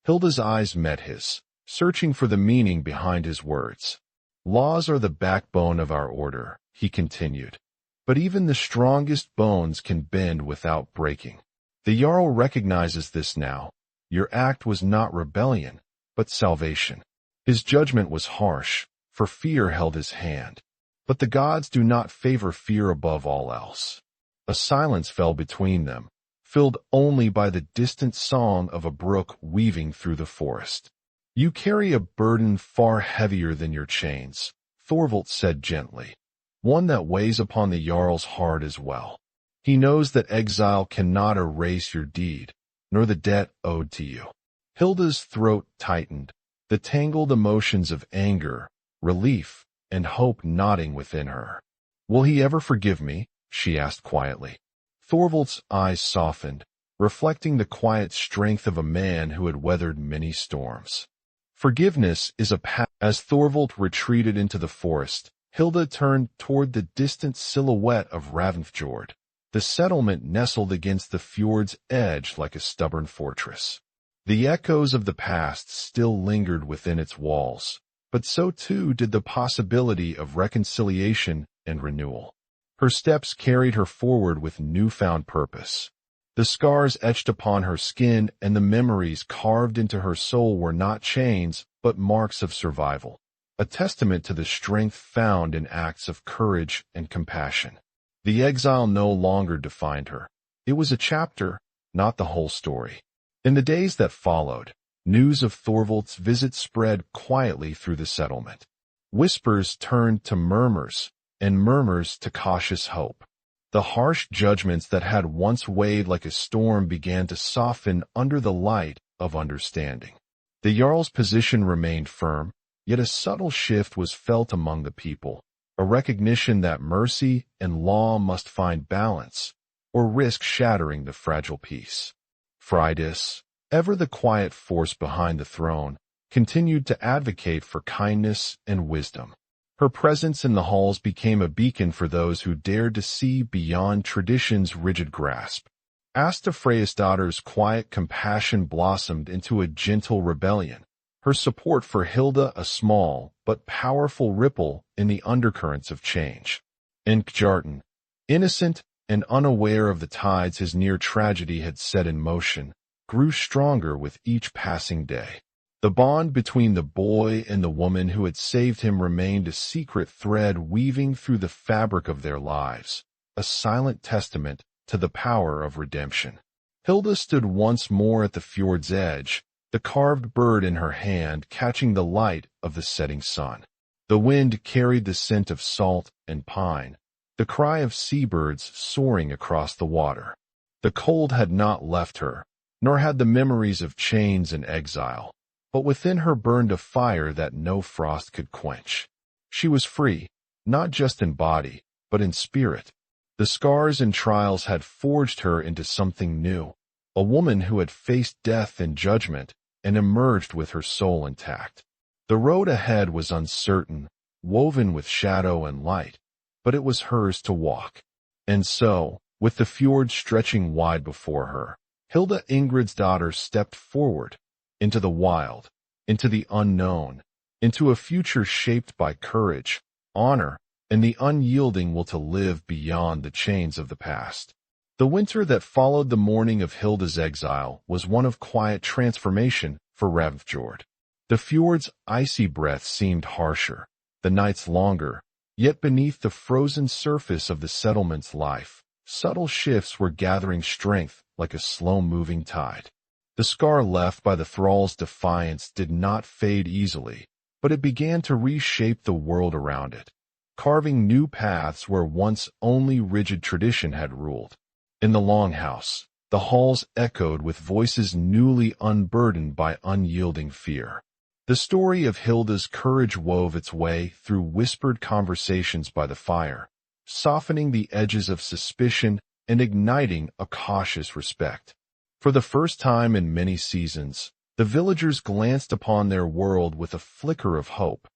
Hilda's eyes met his, searching for the meaning behind his words. Laws are the backbone of our order, he continued. But even the strongest bones can bend without breaking. The Jarl recognizes this now. Your act was not rebellion, but salvation. His judgment was harsh, for fear held his hand. But the gods do not favor fear above all else. A silence fell between them, filled only by the distant song of a brook weaving through the forest. You carry a burden far heavier than your chains, Thorvald said gently, one that weighs upon the Jarl's heart as well. He knows that exile cannot erase your deed, nor the debt owed to you. Hilda's throat tightened, the tangled emotions of anger, relief, and hope nodding within her. "Will he ever forgive me?" she asked quietly. Thorvald's eyes softened, reflecting the quiet strength of a man who had weathered many storms. Forgiveness is a path. As Thorvald retreated into the forest, Hilda turned toward the distant silhouette of Ravnfjord. The settlement nestled against the fjord's edge like a stubborn fortress. The echoes of the past still lingered within its walls, but so too did the possibility of reconciliation and renewal. Her steps carried her forward with newfound purpose. The scars etched upon her skin and the memories carved into her soul were not chains, but marks of survival, a testament to the strength found in acts of courage and compassion. The exile no longer defined her. It was a chapter, not the whole story. In the days that followed, news of Thorvald's visit spread quietly through the settlement. Whispers turned to murmurs, and murmurs to cautious hope. The harsh judgments that had once weighed like a storm began to soften under the light of understanding. The Jarl's position remained firm, yet a subtle shift was felt among the people, a recognition that mercy and law must find balance, or risk shattering the fragile peace. Freydis, ever the quiet force behind the throne, continued to advocate for kindness and wisdom. Her presence in the halls became a beacon for those who dared to see beyond tradition's rigid grasp. Asta Freyjasdottir's quiet compassion blossomed into a gentle rebellion, her support for Hilda a small but powerful ripple in the undercurrents of change. And Kjartan, innocent and unaware of the tides his near tragedy had set in motion, grew stronger with each passing day. The bond between the boy and the woman who had saved him remained a secret thread weaving through the fabric of their lives, a silent testament to the power of redemption. Hilda stood once more at the fjord's edge, the carved bird in her hand catching the light of the setting sun. The wind carried the scent of salt and pine, the cry of seabirds soaring across the water. The cold had not left her, nor had the memories of chains and exile. But within her burned a fire that no frost could quench. She was free, not just in body, but in spirit. The scars and trials had forged her into something new, a woman who had faced death and judgment and emerged with her soul intact. The road ahead was uncertain, woven with shadow and light, but it was hers to walk. And so, with the fjord stretching wide before her, Hilda Ingridsdottir stepped forward, into the wild, into the unknown, into a future shaped by courage, honor, and the unyielding will to live beyond the chains of the past. The winter that followed the morning of Hilda's exile was one of quiet transformation for Ravnfjord. The fjord's icy breath seemed harsher, the nights longer, yet beneath the frozen surface of the settlement's life, subtle shifts were gathering strength like a slow-moving tide. The scar left by the thrall's defiance did not fade easily, but it began to reshape the world around it, carving new paths where once only rigid tradition had ruled. In the longhouse, the halls echoed with voices newly unburdened by unyielding fear. The story of Hilda's courage wove its way through whispered conversations by the fire, softening the edges of suspicion and igniting a cautious respect. For the first time in many seasons, the villagers glanced upon their world with a flicker of hope,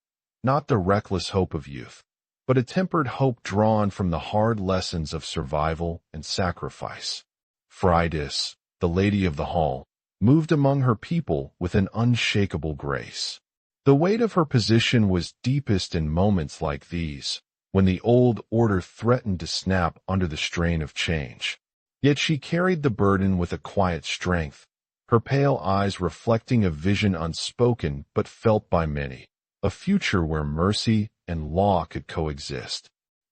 not the reckless hope of youth, but a tempered hope drawn from the hard lessons of survival and sacrifice. Freydis, the lady of the hall, moved among her people with an unshakable grace. The weight of her position was deepest in moments like these, when the old order threatened to snap under the strain of change. Yet she carried the burden with a quiet strength, her pale eyes reflecting a vision unspoken but felt by many, a future where mercy and law could coexist.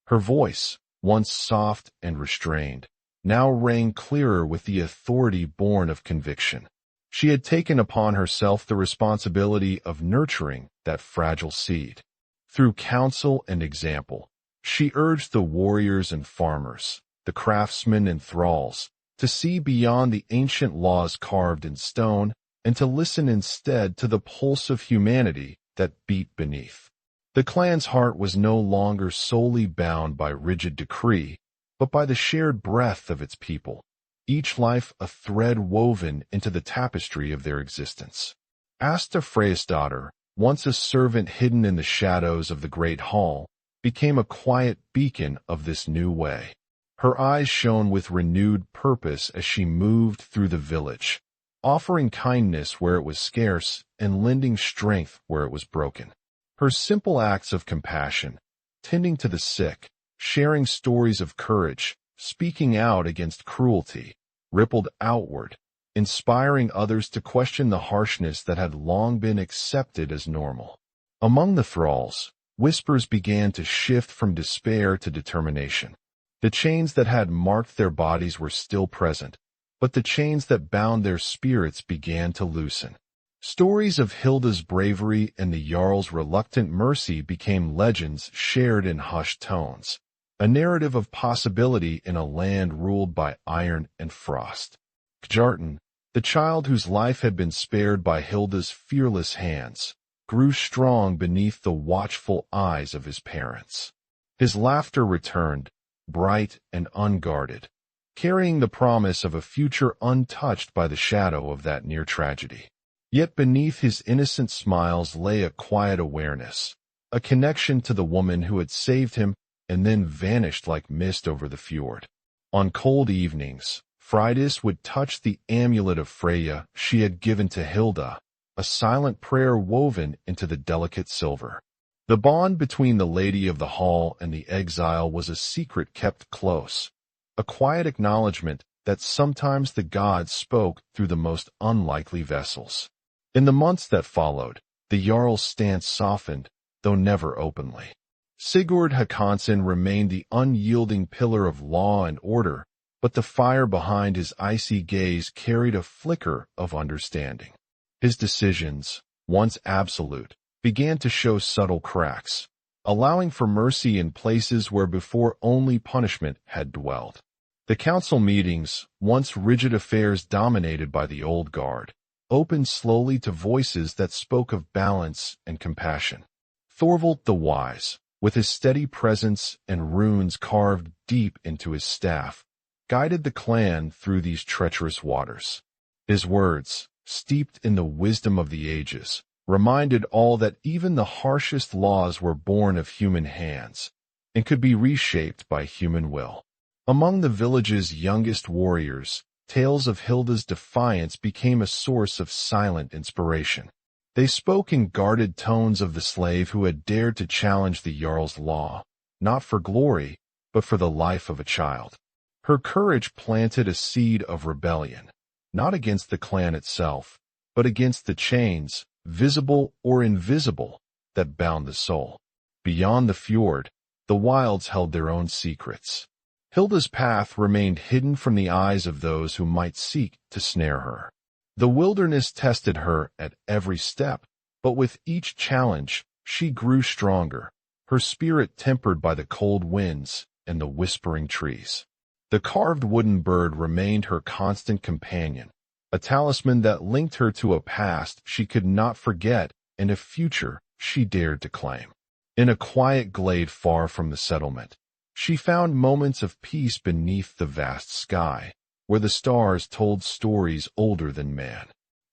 Her voice, once soft and restrained, now rang clearer with the authority born of conviction. She had taken upon herself the responsibility of nurturing that fragile seed. Through counsel and example, she urged the warriors and farmers, the craftsmen and thralls, to see beyond the ancient laws carved in stone and to listen instead to the pulse of humanity that beat beneath. The clan's heart was no longer solely bound by rigid decree, but by the shared breath of its people, each life a thread woven into the tapestry of their existence. Asta Freya's daughter, once a servant hidden in the shadows of the great hall, became a quiet beacon of this new way. Her eyes shone with renewed purpose as she moved through the village, offering kindness where it was scarce and lending strength where it was broken. Her simple acts of compassion, tending to the sick, sharing stories of courage, speaking out against cruelty, rippled outward, inspiring others to question the harshness that had long been accepted as normal. Among the thralls, whispers began to shift from despair to determination. The chains that had marked their bodies were still present, but the chains that bound their spirits began to loosen. Stories of Hilda's bravery and the Jarl's reluctant mercy became legends shared in hushed tones, a narrative of possibility in a land ruled by iron and frost. Kjartan, the child whose life had been spared by Hilda's fearless hands, grew strong beneath the watchful eyes of his parents. His laughter returned, bright and unguarded, carrying the promise of a future untouched by the shadow of that near tragedy. Yet beneath his innocent smiles lay a quiet awareness, a connection to the woman who had saved him and then vanished like mist over the fjord. On cold evenings, Freydis would touch the amulet of Freya she had given to Hilda, a silent prayer woven into the delicate silver. The bond between the Lady of the Hall and the Exile was a secret kept close, a quiet acknowledgement that sometimes the gods spoke through the most unlikely vessels. In the months that followed, the Jarl's stance softened, though never openly. Sigurd Håkonsson remained the unyielding pillar of law and order, but the fire behind his icy gaze carried a flicker of understanding. His decisions, once absolute, began to show subtle cracks, allowing for mercy in places where before only punishment had dwelled. The council meetings, once rigid affairs dominated by the old guard, opened slowly to voices that spoke of balance and compassion. Thorvald the Wise, with his steady presence and runes carved deep into his staff, guided the clan through these treacherous waters. His words, steeped in the wisdom of the ages, reminded all that even the harshest laws were born of human hands and could be reshaped by human will. Among the village's youngest warriors, tales of Hilda's defiance became a source of silent inspiration. They spoke in guarded tones of the slave who had dared to challenge the Jarl's law, not for glory, but for the life of a child. Her courage planted a seed of rebellion, not against the clan itself, but against the chains, visible or invisible, that bound the soul. Beyond the fjord, the wilds held their own secrets. Hilda's path remained hidden from the eyes of those who might seek to snare her. The wilderness tested her at every step, but with each challenge, she grew stronger, her spirit tempered by the cold winds and the whispering trees. The carved wooden bird remained her constant companion, a talisman that linked her to a past she could not forget and a future she dared to claim. In a quiet glade far from the settlement, she found moments of peace beneath the vast sky, where the stars told stories older than man.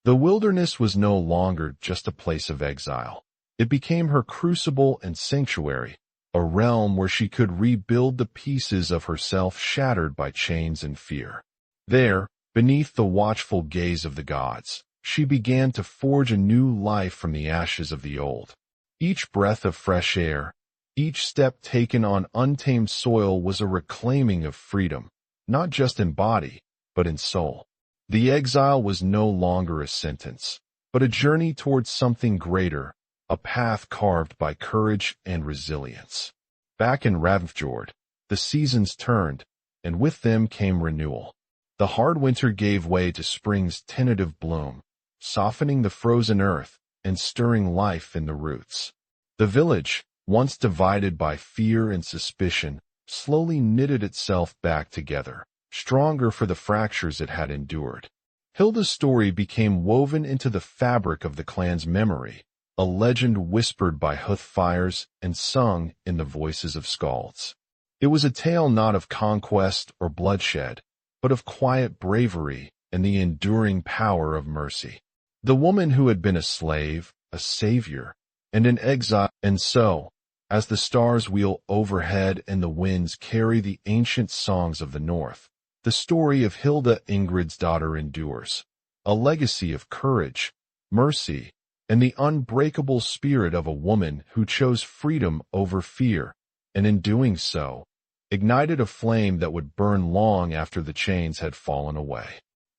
The wilderness was no longer just a place of exile. It became her crucible and sanctuary, a realm where she could rebuild the pieces of herself shattered by chains and fear. There, beneath the watchful gaze of the gods, she began to forge a new life from the ashes of the old. Each breath of fresh air, each step taken on untamed soil was a reclaiming of freedom, not just in body, but in soul. The exile was no longer a sentence, but a journey towards something greater, a path carved by courage and resilience. Back in Ravnfjord, the seasons turned, and with them came renewal. The hard winter gave way to spring's tentative bloom, softening the frozen earth and stirring life in the roots. The village, once divided by fear and suspicion, slowly knitted itself back together, stronger for the fractures it had endured. Hilda's story became woven into the fabric of the clan's memory, a legend whispered by hoof fires and sung in the voices of skalds. It was a tale not of conquest or bloodshed, but of quiet bravery and the enduring power of mercy. The woman who had been a slave, a savior, and an exile, and so, as the stars wheel overhead and the winds carry the ancient songs of the north, the story of Hilda Ingrid's daughter endures, a legacy of courage, mercy, and the unbreakable spirit of a woman who chose freedom over fear, and in doing so, ignited a flame that would burn long after the chains had fallen away.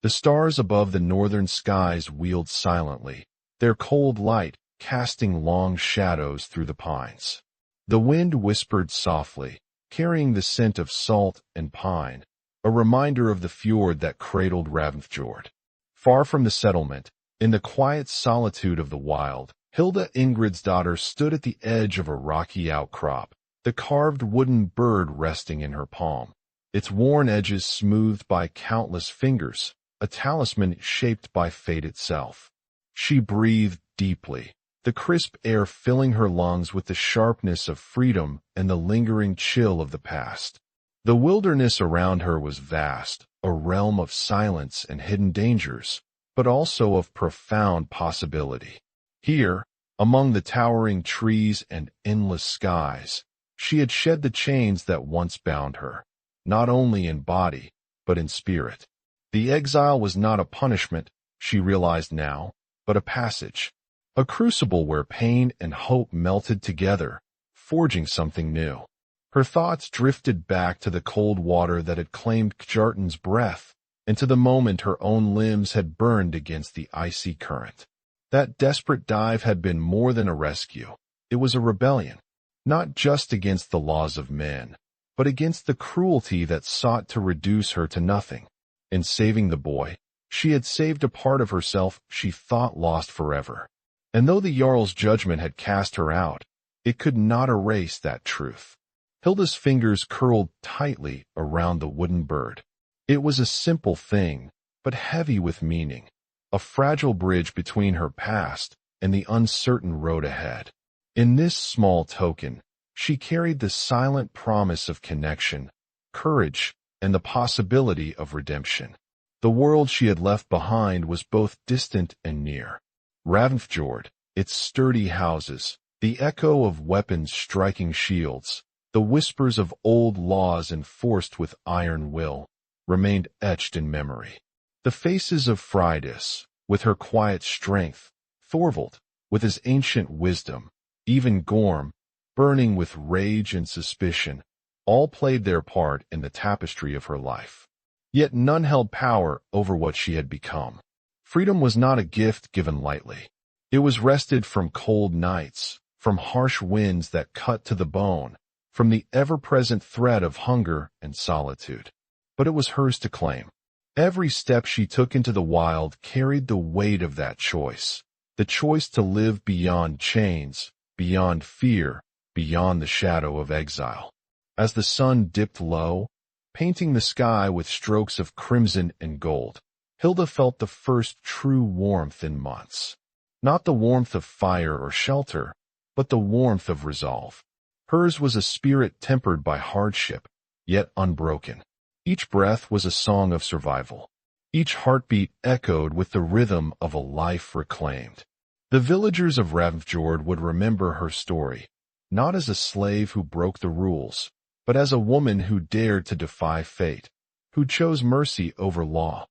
The stars above the northern skies wheeled silently, their cold light casting long shadows through the pines. The wind whispered softly, carrying the scent of salt and pine, a reminder of the fjord that cradled Ravnfjord. Far from the settlement, in the quiet solitude of the wild, Hilda Ingrid's daughter stood at the edge of a rocky outcrop, the carved wooden bird resting in her palm, its worn edges smoothed by countless fingers, a talisman shaped by fate itself. She breathed deeply, the crisp air filling her lungs with the sharpness of freedom and the lingering chill of the past. The wilderness around her was vast, a realm of silence and hidden dangers, but also of profound possibility. Here, among the towering trees and endless skies, she had shed the chains that once bound her, not only in body, but in spirit. The exile was not a punishment, she realized now, but a passage, a crucible where pain and hope melted together, forging something new. Her thoughts drifted back to the cold water that had claimed Kjartan's breath, and to the moment her own limbs had burned against the icy current. That desperate dive had been more than a rescue. It was a rebellion, not just against the laws of men, but against the cruelty that sought to reduce her to nothing. In saving the boy, she had saved a part of herself she thought lost forever. And though the Jarl's judgment had cast her out, it could not erase that truth. Hilda's fingers curled tightly around the wooden bird. It was a simple thing, but heavy with meaning, a fragile bridge between her past and the uncertain road ahead. In this small token, she carried the silent promise of connection, courage, and the possibility of redemption. The world she had left behind was both distant and near. Ravnfjord, its sturdy houses, the echo of weapons striking shields, the whispers of old laws enforced with iron will, remained etched in memory. The faces of Freydis, with her quiet strength, Thorvald, with his ancient wisdom, even Gorm, burning with rage and suspicion, all played their part in the tapestry of her life. Yet none held power over what she had become. Freedom was not a gift given lightly. It was wrested from cold nights, from harsh winds that cut to the bone, from the ever-present threat of hunger and solitude. But it was hers to claim. Every step she took into the wild carried the weight of that choice, the choice to live beyond chains, beyond fear, beyond the shadow of exile. As the sun dipped low, painting the sky with strokes of crimson and gold, Hilda felt the first true warmth in months. Not the warmth of fire or shelter, but the warmth of resolve. Hers was a spirit tempered by hardship, yet unbroken. Each breath was a song of survival. Each heartbeat echoed with the rhythm of a life reclaimed. The villagers of Ravnfjord would remember her story, not as a slave who broke the rules, but as a woman who dared to defy fate, who chose mercy over law,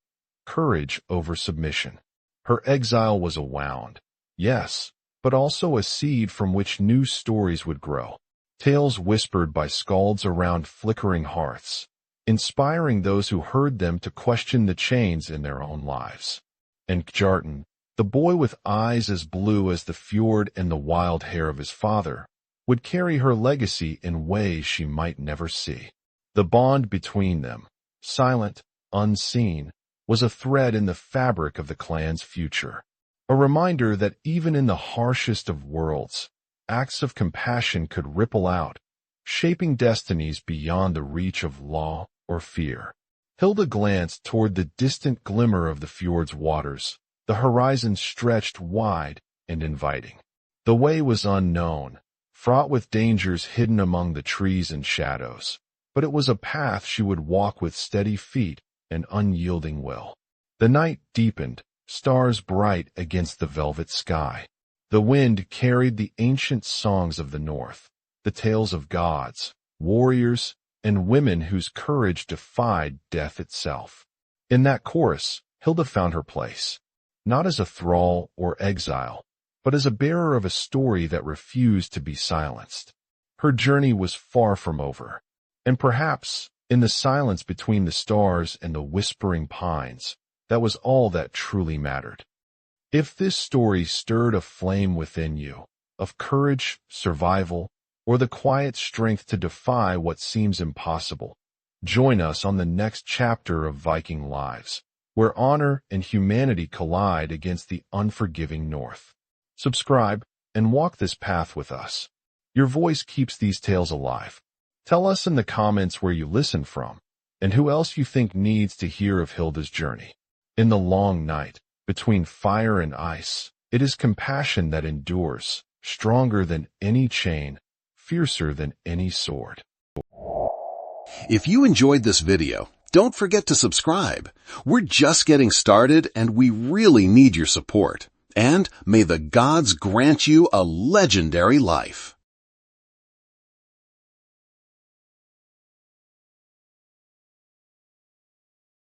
courage over submission. Her exile was a wound, yes, but also a seed from which new stories would grow. Tales whispered by skalds around flickering hearths, inspiring those who heard them to question the chains in their own lives. And Kjartan, the boy with eyes as blue as the fjord and the wild hair of his father, would carry her legacy in ways she might never see. The bond between them, silent, unseen, was a thread in the fabric of the clan's future. A reminder that even in the harshest of worlds, acts of compassion could ripple out, shaping destinies beyond the reach of law or fear. Hilda glanced toward the distant glimmer of the fjord's waters. The horizon stretched wide and inviting. The way was unknown, fraught with dangers hidden among the trees and shadows, but it was a path she would walk with steady feet and unyielding will. The night deepened, stars bright against the velvet sky. The wind carried the ancient songs of the north, the tales of gods, warriors, and women whose courage defied death itself. In that chorus, Hilda found her place, not as a thrall or exile, but as a bearer of a story that refused to be silenced. Her journey was far from over, and perhaps, in the silence between the stars and the whispering pines, that was all that truly mattered. If this story stirred a flame within you, of courage, survival, or the quiet strength to defy what seems impossible, join us on the next chapter of Viking lives, where honor and humanity collide against the unforgiving North. Subscribe and walk this path with us. Your voice keeps these tales alive. Tell us in the comments where you listen from, and who else you think needs to hear of Hilda's journey. In the long night, between fire and ice, it is compassion that endures, stronger than any chain, fiercer than any sword. If you enjoyed this video, don't forget to subscribe. We're just getting started and we really need your support. And may the gods grant you a legendary life.